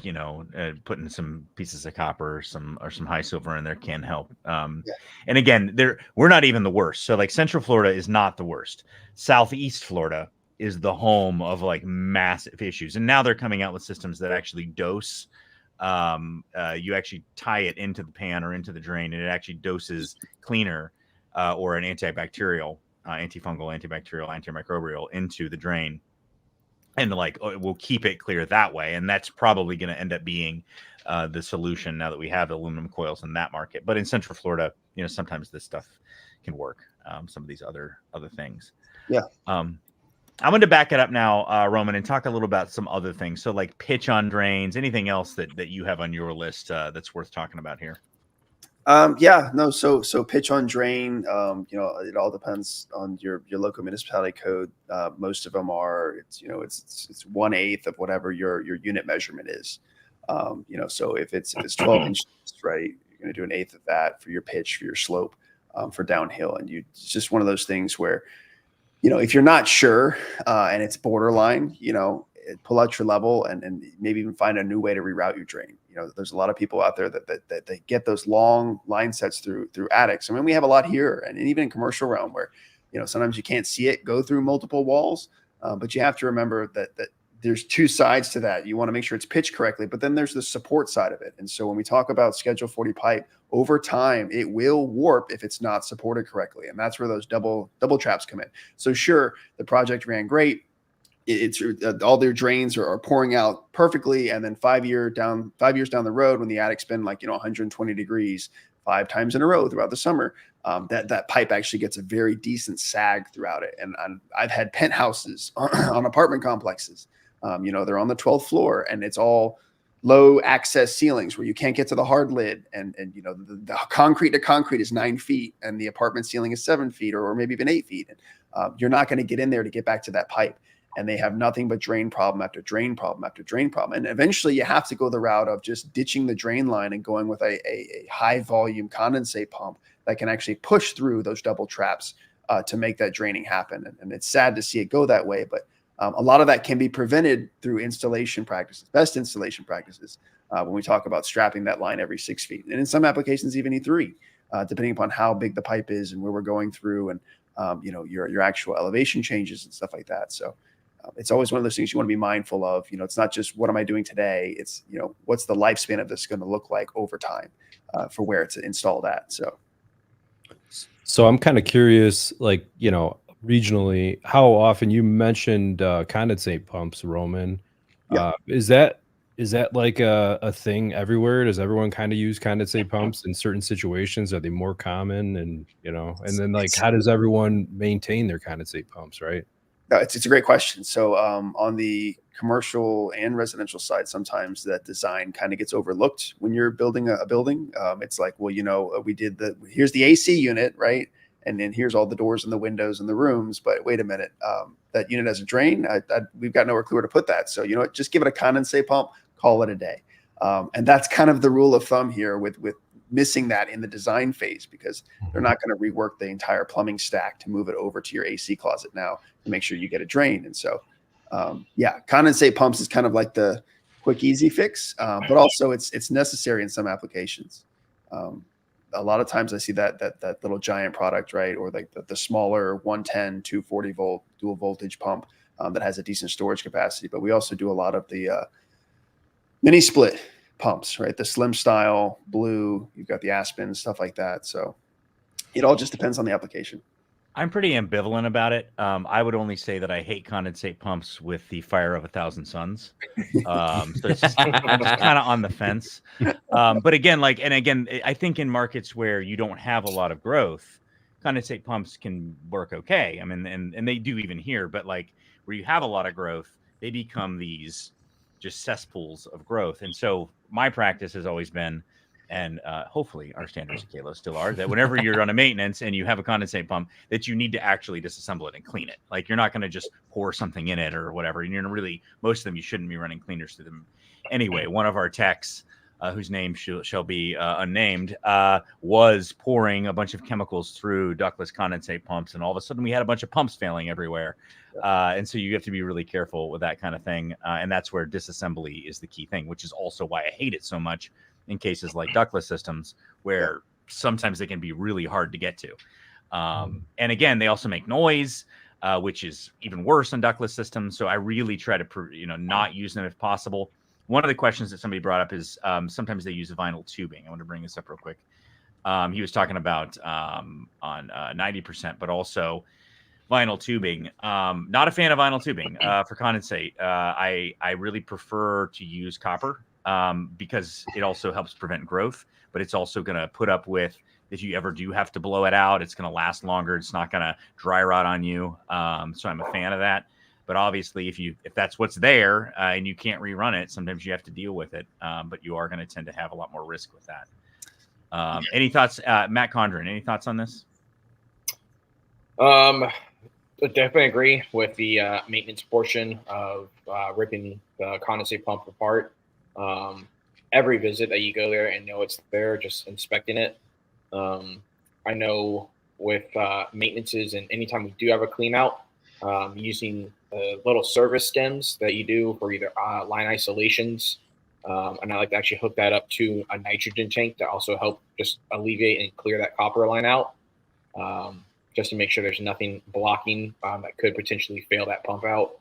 putting some pieces of copper or some high silver in there can help. And again, we're not even the worst. So like Central Florida is not the worst. Southeast Florida is the home of like massive issues, and now they're coming out with systems that actually dose. You actually tie it into the pan or into the drain, and it actually doses cleaner or an antibacterial, antifungal, antibacterial, antimicrobial into the drain. And we'll keep it clear that way. And that's probably going to end up being the solution now that we have aluminum coils in that market. But in Central Florida, sometimes this stuff can work. Some of these other things. Yeah. I'm going to back it up now, Roman, and talk a little about some other things. So like pitch on drains, anything else that you have on your list that's worth talking about here? So pitch on drain, it all depends on your local municipality code. Most of them are, it's 1/8 of whatever your unit measurement is. So if it's 12 inches, right, you're going to do 1/8 of that for your pitch, for your slope, for downhill. And it's just one of those things where, if you're not sure, and it's borderline, pull out your level and maybe even find a new way to reroute your drain. There's a lot of people out there that they get those long line sets through attics. I mean, we have a lot here, and even in commercial realm where, sometimes you can't see it go through multiple walls, but you have to remember that there's two sides to that. You want to make sure it's pitched correctly, but then there's the support side of it. And so when we talk about Schedule 40 pipe, over time, it will warp if it's not supported correctly. And that's where those double traps come in. So sure, the project ran great. It's all their drains are pouring out perfectly, and then 5 years down the road, when the attic's been 120 degrees 5 times in a row throughout the summer, that pipe actually gets a very decent sag throughout it. And I've had penthouses on apartment complexes, they're on the 12th floor, and it's all low access ceilings where you can't get to the hard lid, and the concrete to concrete is 9 feet, and the apartment ceiling is 7 feet or maybe even 8 feet. You're not going to get in there to get back to that pipe. And they have nothing but drain problem after drain problem after drain problem. And eventually you have to go the route of just ditching the drain line and going with a high volume condensate pump that can actually push through those double traps to make that draining happen. And it's sad to see it go that way, but a lot of that can be prevented through installation practices, best installation practices, when we talk about strapping that line every 6 feet. And in some applications, even E3, depending upon how big the pipe is and where we're going through and, your actual elevation changes and stuff like that. So, It's always one of those things you want to be mindful of. It's not just what am I doing today? It's, what's the lifespan of this going to look like over time for where it's installed at. So I'm kind of curious, like, regionally, how often you mentioned condensate pumps, Roman. Yeah. Is that like a thing everywhere? Does everyone kind of use condensate pumps in certain situations? Are they more common? And, and then like, how does everyone maintain their condensate pumps, right? No, it's a great question. So on the commercial and residential side, sometimes that design kind of gets overlooked when you're building a building. It's like, well, here's the AC unit, right? And then here's all the doors and the windows and the rooms. But wait a minute, that unit has a drain. We've got nowhere clear to put that. So, just give it a condensate pump, call it a day. And that's kind of the rule of thumb here with missing that in the design phase, because they're not going to rework the entire plumbing stack to move it over to your AC closet now to make sure you get a drain. And so, condensate pumps is kind of like the quick, easy fix, but also it's necessary in some applications. A lot of times I see that little giant product, right? Or like the smaller 110, 240 volt dual voltage pump that has a decent storage capacity. But we also do a lot of the mini split pumps, right? The slim style, blue, you've got the Aspen, stuff like that. So it all just depends on the application. I'm pretty ambivalent about it. I would only say that I hate condensate pumps with the fire of 1,000 suns. So it's just kind of on the fence. But again, I think in markets where you don't have a lot of growth, condensate pumps can work okay. I mean, and they do even here, but like where you have a lot of growth, they become these just cesspools of growth. And so my practice has always been, and hopefully our standards at Kalos still are, that whenever you're on a maintenance and you have a condensate pump, that you need to actually disassemble it and clean it. Like you're not going to just pour something in it or whatever. And most of them, you shouldn't be running cleaners through them. Anyway, one of our techs, whose name shall be unnamed, was pouring a bunch of chemicals through ductless condensate pumps. And all of a sudden we had a bunch of pumps failing everywhere. And so you have to be really careful with that kind of thing. And that's where disassembly is the key thing, which is also why I hate it so much in cases like ductless systems, where sometimes they can be really hard to get to. And again, they also make noise, which is even worse in ductless systems. So I really try to, not use them if possible. One of the questions that somebody brought up is sometimes they use vinyl tubing. I want to bring this up real quick. He was talking about on 90%, but also vinyl tubing. Not a fan of vinyl tubing for condensate. I really prefer to use copper because it also helps prevent growth, but it's also going to put up with, if you ever do have to blow it out, it's going to last longer. It's not going to dry rot on you. So I'm a fan of that. But obviously, if that's what's there and you can't rerun it, sometimes you have to deal with it. But you are going to tend to have a lot more risk with that. Any thoughts, Matt Condron? Any thoughts on this? I definitely agree with the maintenance portion of ripping the condensate pump apart. Every visit that you go there and know it's there, just inspecting it. I know with maintenances and anytime we do have a clean out, using little service stems that you do for either line isolations. And I like to actually hook that up to a nitrogen tank to also help just alleviate and clear that copper line out. Just to make sure there's nothing blocking that could potentially fail that pump out.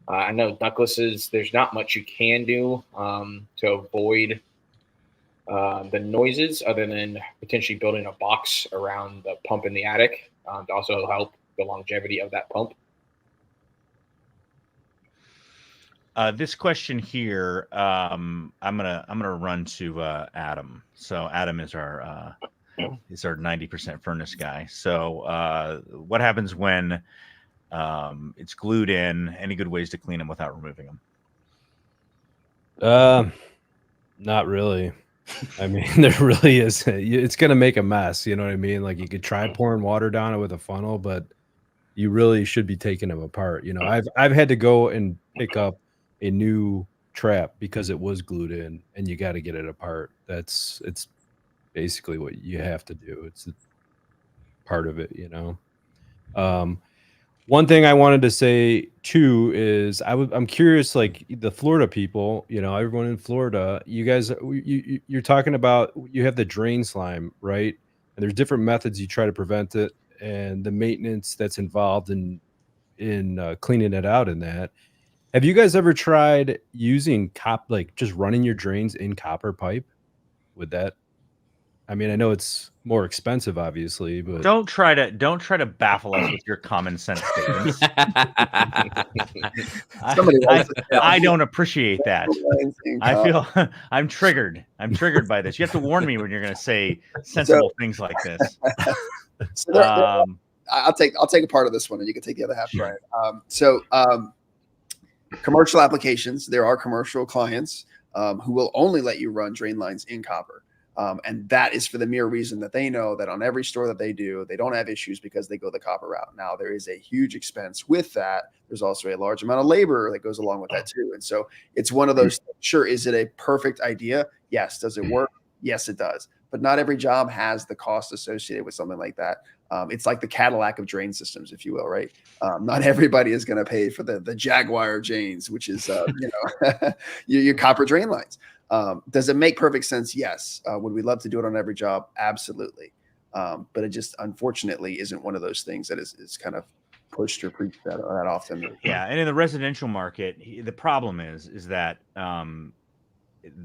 I know ductlesses, there's not much you can do to avoid the noises other than potentially building a box around the pump in the attic to also help the longevity of that pump. This question here, I'm gonna run to Adam. So Adam is our 90% furnace guy. So what happens when it's glued in? Any good ways to clean them without removing them? Not really. I mean, there really is. It's gonna make a mess. You know what I mean? Like you could try pouring water down it with a funnel, but you really should be taking them apart. I've had to go and pick up a new trap because it was glued in, and you got to get it apart. It's basically what you have to do. It's part of it, One thing I wanted to say too is I'm curious, like the Florida people, everyone in Florida, you guys, you're talking about, you have the drain slime, right? And there's different methods you try to prevent it, and the maintenance that's involved in in cleaning it out in that. Have you guys ever tried using like just running your drains in copper pipe with that? I mean, I know it's more expensive, obviously, but Don't try to baffle us with your common sense statements. I don't appreciate that. I feel I'm triggered. I'm triggered by this. You have to warn me when you're going to say sensible things like this. I'll take a part of this one, and you can take the other half, Brian. Commercial applications. There are commercial clients who will only let you run drain lines in copper. And that is for the mere reason that they know that on every store that they do, they don't have issues because they go the copper route. Now, there is a huge expense with that. There's also a large amount of labor that goes along with that too. And so it's one of those, sure, is it a perfect idea? Yes. Does it work? Yes, it does. But not every job has the cost associated with something like that. It's like the Cadillac of drain systems, if you will, right? Not everybody is going to pay for the Jaguar drains, which is, your copper drain lines. Does it make perfect sense? Yes. Would we love to do it on every job? Absolutely. But it just unfortunately isn't one of those things that is kind of pushed or preached that often. Yeah, and in the residential market, the problem is that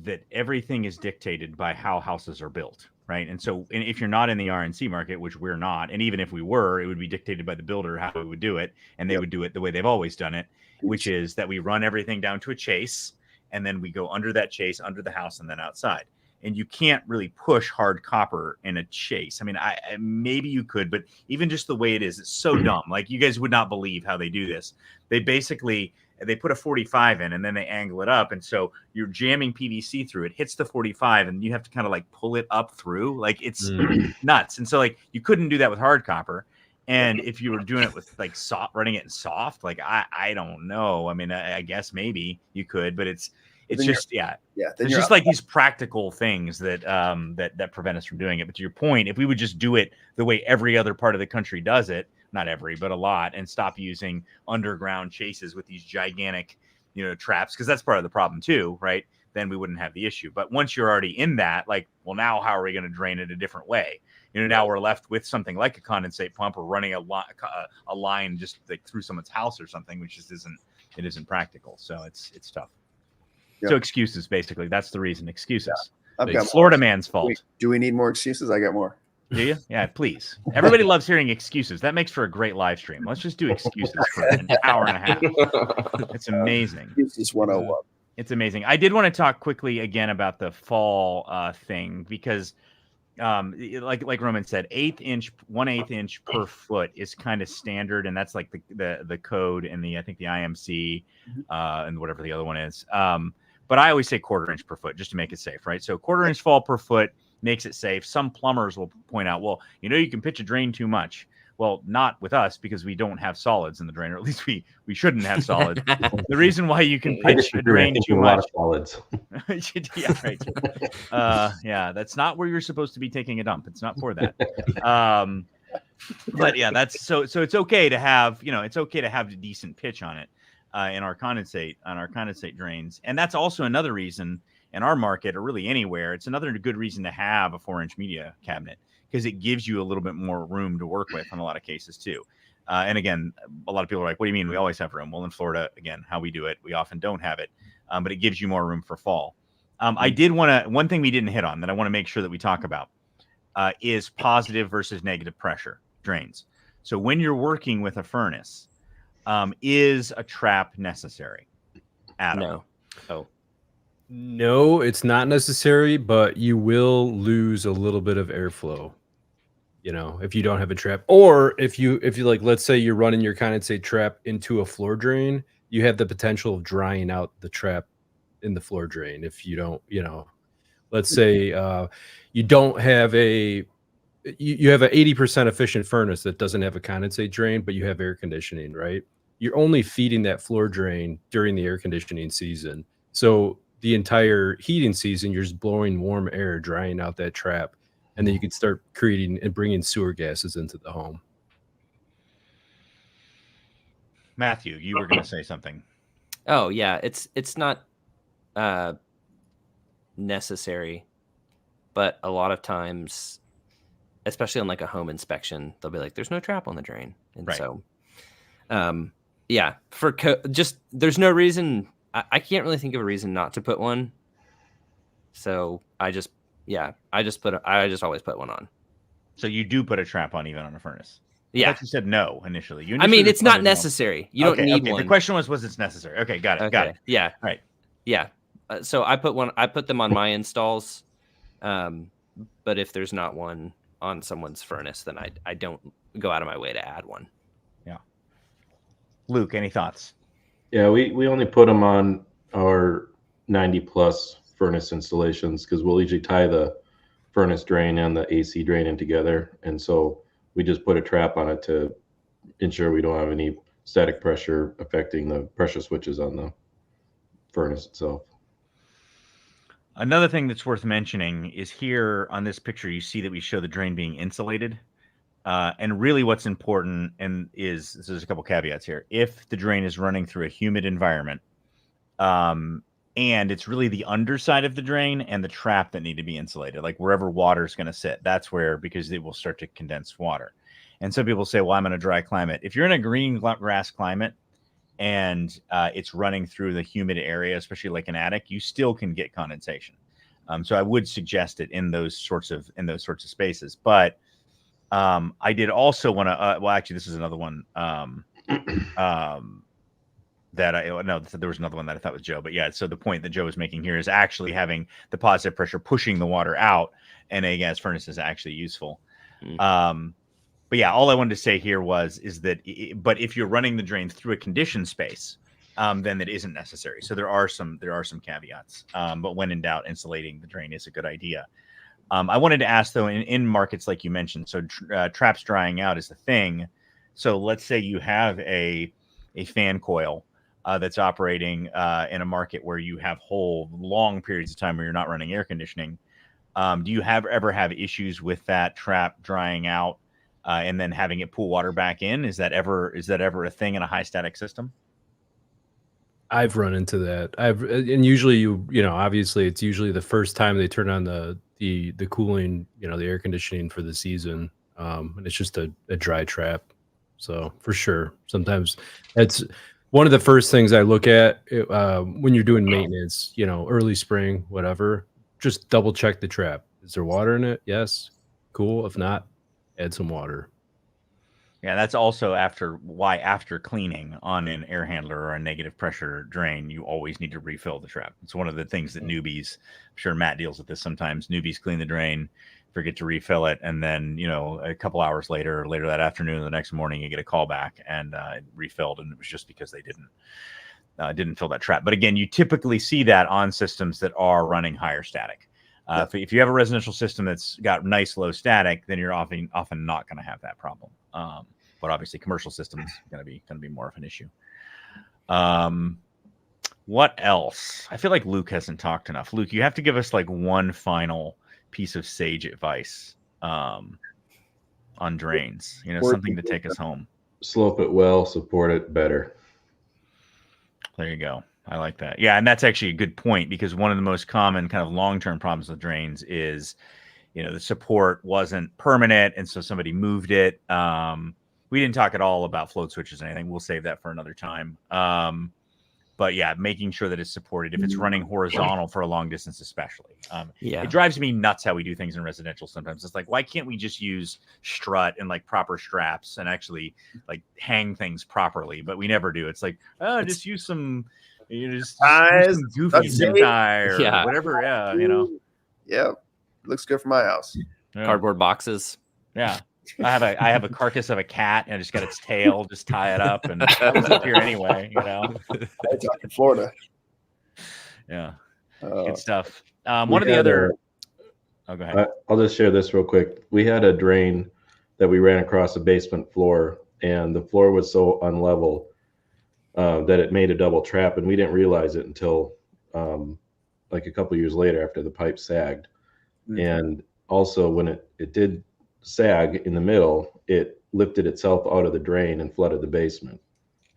that everything is dictated by how houses are built, right? And so, if you're not in the RNC market, which we're not, and even if we were, it would be dictated by the builder how we would do it, and they would do it the way they've always done it, which is that we run everything down to a chase. And then we go under that chase, under the house, and then outside. And you can't really push hard copper in a chase. I mean, maybe you could, but even just the way it is, it's so dumb. Like, you guys would not believe how they do this. They put a 45 in, and then they angle it up. And so you're jamming PVC through it, hits the 45, and you have to kind of like pull it up through. Like, it's nuts. And so, like, you couldn't do that with hard copper. And if you were doing it with like running it in soft, like, I don't know. I mean, I guess maybe you could, but it's just, it's just like these practical things that that prevent us from doing it. But to your point, if we would just do it the way every other part of the country does it, not every, but a lot, and stop using underground chases with these gigantic, traps, because that's part of the problem too, right? Then we wouldn't have the issue. But once you're already in that, like, well, now how are we going to drain it a different way? Now we're left with something like a condensate pump or running a line just like through someone's house or something, which just isn't practical. So it's tough. Yep. So excuses, basically. That's the reason. Excuses. Yeah. It's Florida man's fault. Do we need more excuses? I got more. Do you? Yeah, please. Everybody loves hearing excuses. That makes for a great live stream. Let's just do excuses for an hour and a half. It's amazing. Excuses 101. It's amazing. I did want to talk quickly again about the fall thing, because like Roman said, 1/8 inch per foot is kind of standard, and that's like the code and I think the IMC and whatever the other one is. But I always say 1/4 inch per foot just to make it safe, right? So 1/4 inch fall per foot makes it safe. Some plumbers will point out, well, you can pitch a drain too much. Well, not with us, because we don't have solids in the drain, or at least we shouldn't have solids. The reason why you can pitch a drain too much. Solids. Yeah, right. That's not where you're supposed to be taking a dump. It's not for that. But yeah, that's so it's okay to have, it's okay to have a decent pitch on it in our condensate drains. And that's also another reason in our market, or really anywhere, it's another good reason to have a 4-inch media cabinet, because it gives you a little bit more room to work with in a lot of cases too. And again, a lot of people are like, what do you mean we always have room? Well, in Florida, again, how we do it, we often don't have it, but it gives you more room for fall. I did one thing we didn't hit on that I want to make sure that we talk about is positive versus negative pressure drains. So when you're working with a furnace, is a trap necessary? Adam? No. Oh. No, it's not necessary, but you will lose a little bit of airflow, if you don't have a trap. Or if you like, let's say you're running your condensate trap into a floor drain, you have the potential of drying out the trap in the floor drain. If you don't, let's say you don't have you have an 80% efficient furnace that doesn't have a condensate drain, but you have air conditioning, right? You're only feeding that floor drain during the air conditioning season. So the entire heating season, you're just blowing warm air, drying out that trap, and then you can start creating and bringing sewer gases into the home. Matthew, you were going to say something. Oh yeah, it's not necessary, but a lot of times, especially on like a home inspection, they'll be like, "There's no trap on the drain," and right. so Yeah, just there's no reason. I can't really think of a reason not to put one. So I just always put one on. So you do put a trap on even on a furnace? Yeah. I thought you said no initially. I mean, it's not necessary. You don't need one. The question was it's necessary? Okay, got it. Got it. Yeah. Right. Yeah. So I put them on my installs. But if there's not one on someone's furnace, then I don't go out of my way to add one. Yeah. Luke, any thoughts? Yeah, we only put them on our 90 plus furnace installations because we'll usually tie the furnace drain and the AC drain in together. And so we just put a trap on it to ensure we don't have any static pressure affecting the pressure switches on the furnace itself. Another thing that's worth mentioning is here on this picture, you see that we show the drain being insulated. And really what's important is there's a couple caveats here. If the drain is running through a humid environment, and it's really the underside of the drain and the trap that need to be insulated, like wherever water is going to sit, that's where, because it will start to condense water. And some people say, well, I'm in a dry climate. If you're in a green grass climate and it's running through the humid area, especially like an attic, you still can get condensation. So I would suggest it in those sorts of spaces. But I did also want to, well, actually, this is another one there was another one that I thought was Joe, but yeah. So the point that Joe is making here is actually having the positive pressure pushing the water out, and a gas furnace is actually useful. But yeah, all I wanted to say here is that, but if you're running the drain through a conditioned space, then that isn't necessary. So there are some caveats. But when in doubt, insulating the drain is a good idea. I wanted to ask though, in markets like you mentioned, so traps drying out is the thing. So let's say you have a fan coil that's operating in a market where you have whole long periods of time where you're not running air conditioning. Do you ever have issues with that trap drying out and then having it pull water back in? Is that ever a thing in a high static system? I've run into that. And usually obviously it's usually the first time they turn on the cooling, the air conditioning for the season. And it's just a dry trap. So for sure, sometimes that's one of the first things I look at when you're doing maintenance, early spring, whatever, just double check the trap. Is there water in it? Yes. Cool. If not, add some water. Yeah, that's also after cleaning on an air handler or a negative pressure drain, you always need to refill the trap. It's one of the things that newbies, I'm sure Matt deals with this sometimes, newbies clean the drain, forget to refill it, and then a couple hours later that afternoon or the next morning you get a call back and refilled, and it was just because they didn't fill that trap. But again, you typically see that on systems that are running higher static. If you have a residential system that's got nice low static, then you're often not going to have that problem. But obviously commercial systems going to be more of an issue. What else? I feel like Luke hasn't talked enough. Luke, you have to give us like one final piece of sage advice on drains, something to take us home. Slope it well, support it better. There you go. I like that. Yeah, and that's actually a good point, because one of the most common kind of long-term problems with drains is, the support wasn't permanent, and so somebody moved it. We didn't talk at all about float switches or anything. We'll save that for another time. But yeah, making sure that it's supported if it's running horizontal for a long distance, especially. It drives me nuts how we do things in residential sometimes. It's like, why can't we just use strut and like proper straps and actually like hang things properly? But we never do. It's like, just use some, use some goofy zip tie or whatever. Yeah, Yeah, looks good for my house. Yeah. Cardboard boxes. Yeah. I have a carcass of a cat, and I just got its tail, just tie it up, and I was up here anyway, I talk in Florida. Yeah, good stuff. One of the other. Oh, go ahead. I'll just share this real quick. We had a drain that we ran across a basement floor, and the floor was so unlevel that it made a double trap, and we didn't realize it until like a couple years later after the pipe sagged. Mm-hmm. And also when it did sag in the middle, it lifted itself out of the drain and flooded the basement.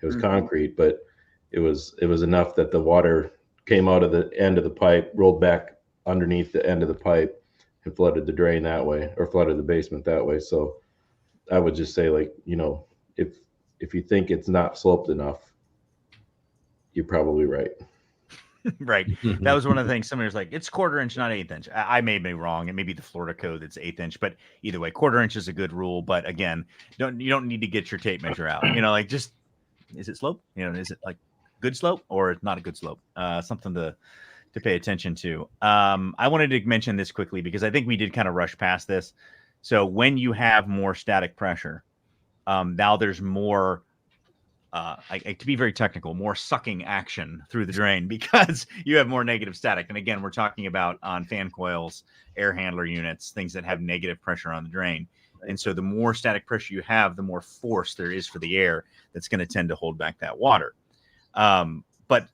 It was concrete, but it was enough that the water came out of the end of the pipe, rolled back underneath the end of the pipe, and flooded the drain that way, or flooded the basement that way. So I would just say, like, if if you think it's not sloped enough, you're probably right. Right. That was one of the things. Somebody was like, it's 1/4 inch, not 1/8 inch. I may be wrong. It may be the Florida code that's 1/8 inch, but either way, 1/4 inch is a good rule. But again, you don't need to get your tape measure out. Like just, is it slope? Is it like good slope or not a good slope? Something to pay attention to. I wanted to mention this quickly because I think we did kind of rush past this. So when you have more static pressure, now there's more, to be very technical, more sucking action through the drain because you have more negative static. And again, we're talking about on fan coils, air handler units, things that have negative pressure on the drain. And so the more static pressure you have, the more force there is for the air that's going to tend to hold back that water. But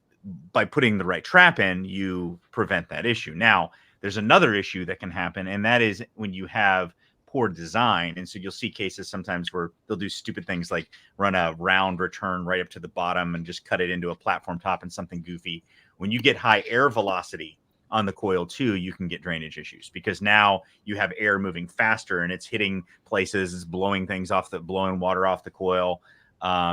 by putting the right trap in, you prevent that issue. Now, there's another issue that can happen, and that is when you have poor design. And so you'll see cases sometimes where they'll do stupid things like run a round return right up to the bottom and just cut it into a platform top and something goofy. When you get high air velocity on the coil too, you can get drainage issues because now you have air moving faster and it's hitting places, it's blowing water off the coil.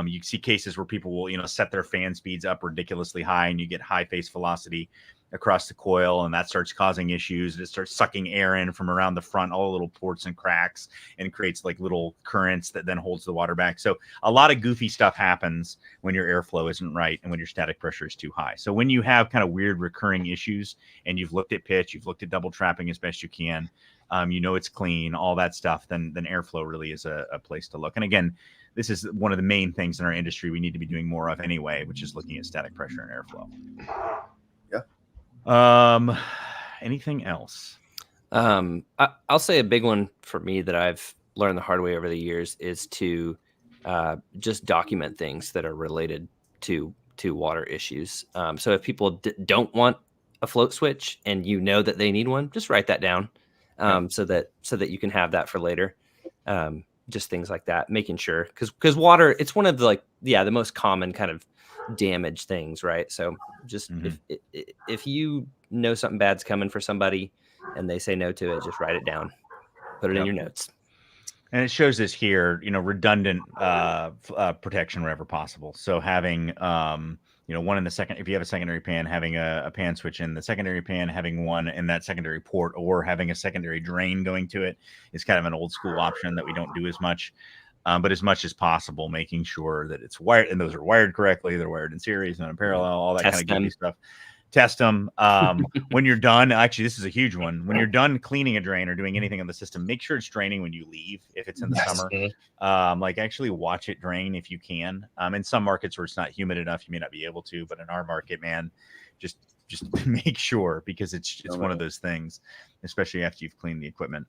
You see cases where people will, set their fan speeds up ridiculously high and you get high face velocity across the coil, and that starts causing issues. It starts sucking air in from around the front, all the little ports and cracks, and creates like little currents that then holds the water back. So a lot of goofy stuff happens when your airflow isn't right and when your static pressure is too high. So when you have kind of weird recurring issues and you've looked at pitch, you've looked at double trapping as best you can, it's clean, all that stuff, then airflow really is a place to look. And again, this is one of the main things in our industry we need to be doing more of anyway, which is looking at static pressure and airflow. Anything else? I'll say a big one for me that I've learned the hard way over the years is to just document things that are related to water issues. So if people don't want a float switch and that they need one, just write that down so that you can have that for later. Just things like that, making sure because water, it's one of the the most common kind of damage things, right? So just if you know something bad's coming for somebody and they say no to it, just write it down, put it in your notes. And it shows this here, redundant protection wherever possible. So having one in the second, if you have a secondary pan, having a pan switch in the secondary pan, having one in that secondary port, or having a secondary drain going to it is kind of an old school option that we don't do as much. But as much as possible, making sure that it's wired and those are wired correctly. They're wired in series, not in parallel, all that kind of goofy stuff. Test them. When you're done, actually, this is a huge one. When you're done cleaning a drain or doing anything on the system, make sure it's draining when you leave. If it's in the summer, actually watch it drain if you can. In some markets where it's not humid enough, you may not be able to, but in our market, man, just make sure because it's one of those things, especially after you've cleaned the equipment.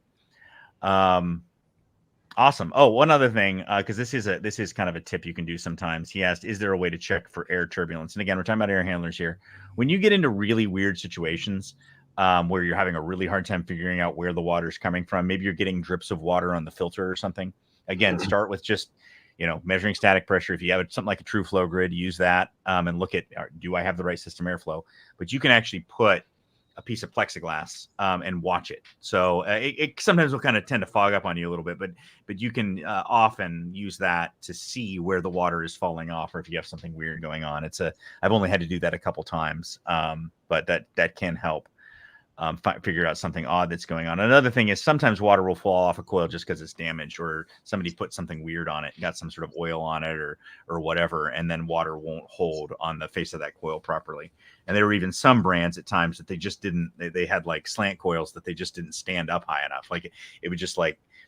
Awesome. Oh, one other thing, because this is kind of a tip you can do sometimes. He asked, is there a way to check for air turbulence? And again, we're talking about air handlers here. When you get into really weird situations where you're having a really hard time figuring out where the water is coming from, maybe you're getting drips of water on the filter or something. Again, start with just, measuring static pressure. If you have something like a true flow grid, use that and look at, do I have the right system airflow? But you can actually put a piece of plexiglass and watch it. So it sometimes will kind of tend to fog up on you a little bit, but you can often use that to see where the water is falling off or if you have something weird going on. I've only had to do that a couple times, but that can help figure out something odd that's going on. Another thing is sometimes water will fall off a coil just because it's damaged or somebody put something weird on it, got some sort of oil on it or whatever, and then water won't hold on the face of that coil properly. And there were even some brands at times that they just didn't, they had like slant coils that they just didn't stand up high enough. Like it would just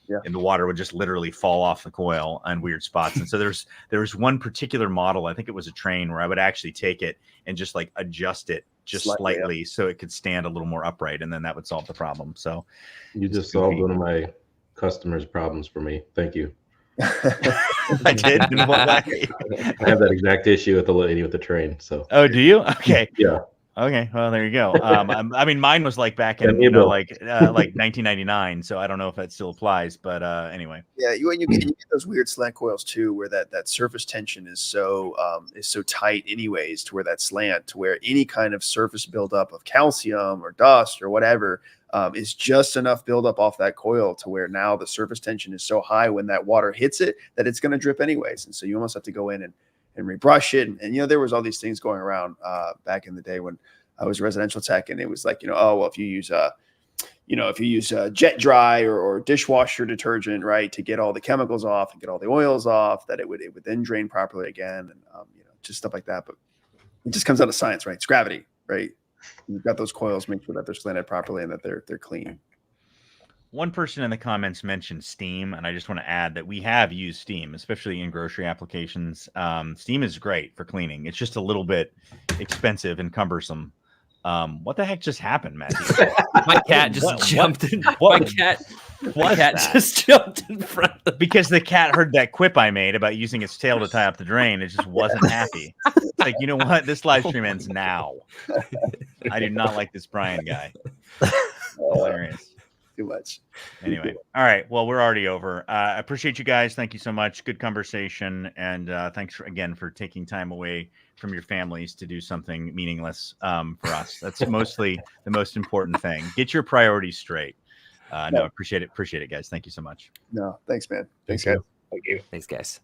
and the water would just literally fall off the coil on weird spots. And so there was one particular model, I think it was a train, where I would actually take it and just adjust it just slightly so it could stand a little more upright, and then that would solve the problem. So you just solved one of my customers' problems for me. Thank you. I did. In what way? I have that exact issue with the lady with the train. So. Oh, do you? Okay. Yeah. Okay. Well, there you go. I mean, mine was back in like 1999, so I don't know if that still applies. But anyway. Yeah, you get those weird slant coils too, where that surface tension is so tight, anyways, to where that slant, to where any kind of surface buildup of calcium or dust or whatever is just enough buildup off that coil to where now the surface tension is so high when that water hits it that it's going to drip anyways. And so you almost have to go in and rebrush it. And, there was all these things going around back in the day when I was a residential tech, and it was like, oh, well, if you use jet dry or dishwasher detergent, right, to get all the chemicals off and get all the oils off, that it would then drain properly again, and just stuff like that. But it just comes out of science, right? It's gravity, right? You've got those coils, make sure that they're slanted properly and that they're clean. One person in the comments mentioned steam, and I just want to add that we have used steam, especially in grocery applications. Steam is great for cleaning. It's just a little bit expensive and cumbersome. What the heck just happened, Matthew? My cat just jumped in. My cat just jumped in front of because the cat heard that quip I made about using its tail to tie up the drain. It just wasn't happy. It's like, you know what? This live stream ends now. I do not like this Brian guy. Hilarious. Too much. Anyway, all right. Well, we're already over. I appreciate you guys. Thank you so much. Good conversation, and thanks again for taking time away from your families to do something meaningless for us. That's mostly the most important thing. Get your priorities straight. No, appreciate it. Appreciate it, guys. Thank you so much. No, thanks, man. Thanks, guys. Thank you. Thanks, guys.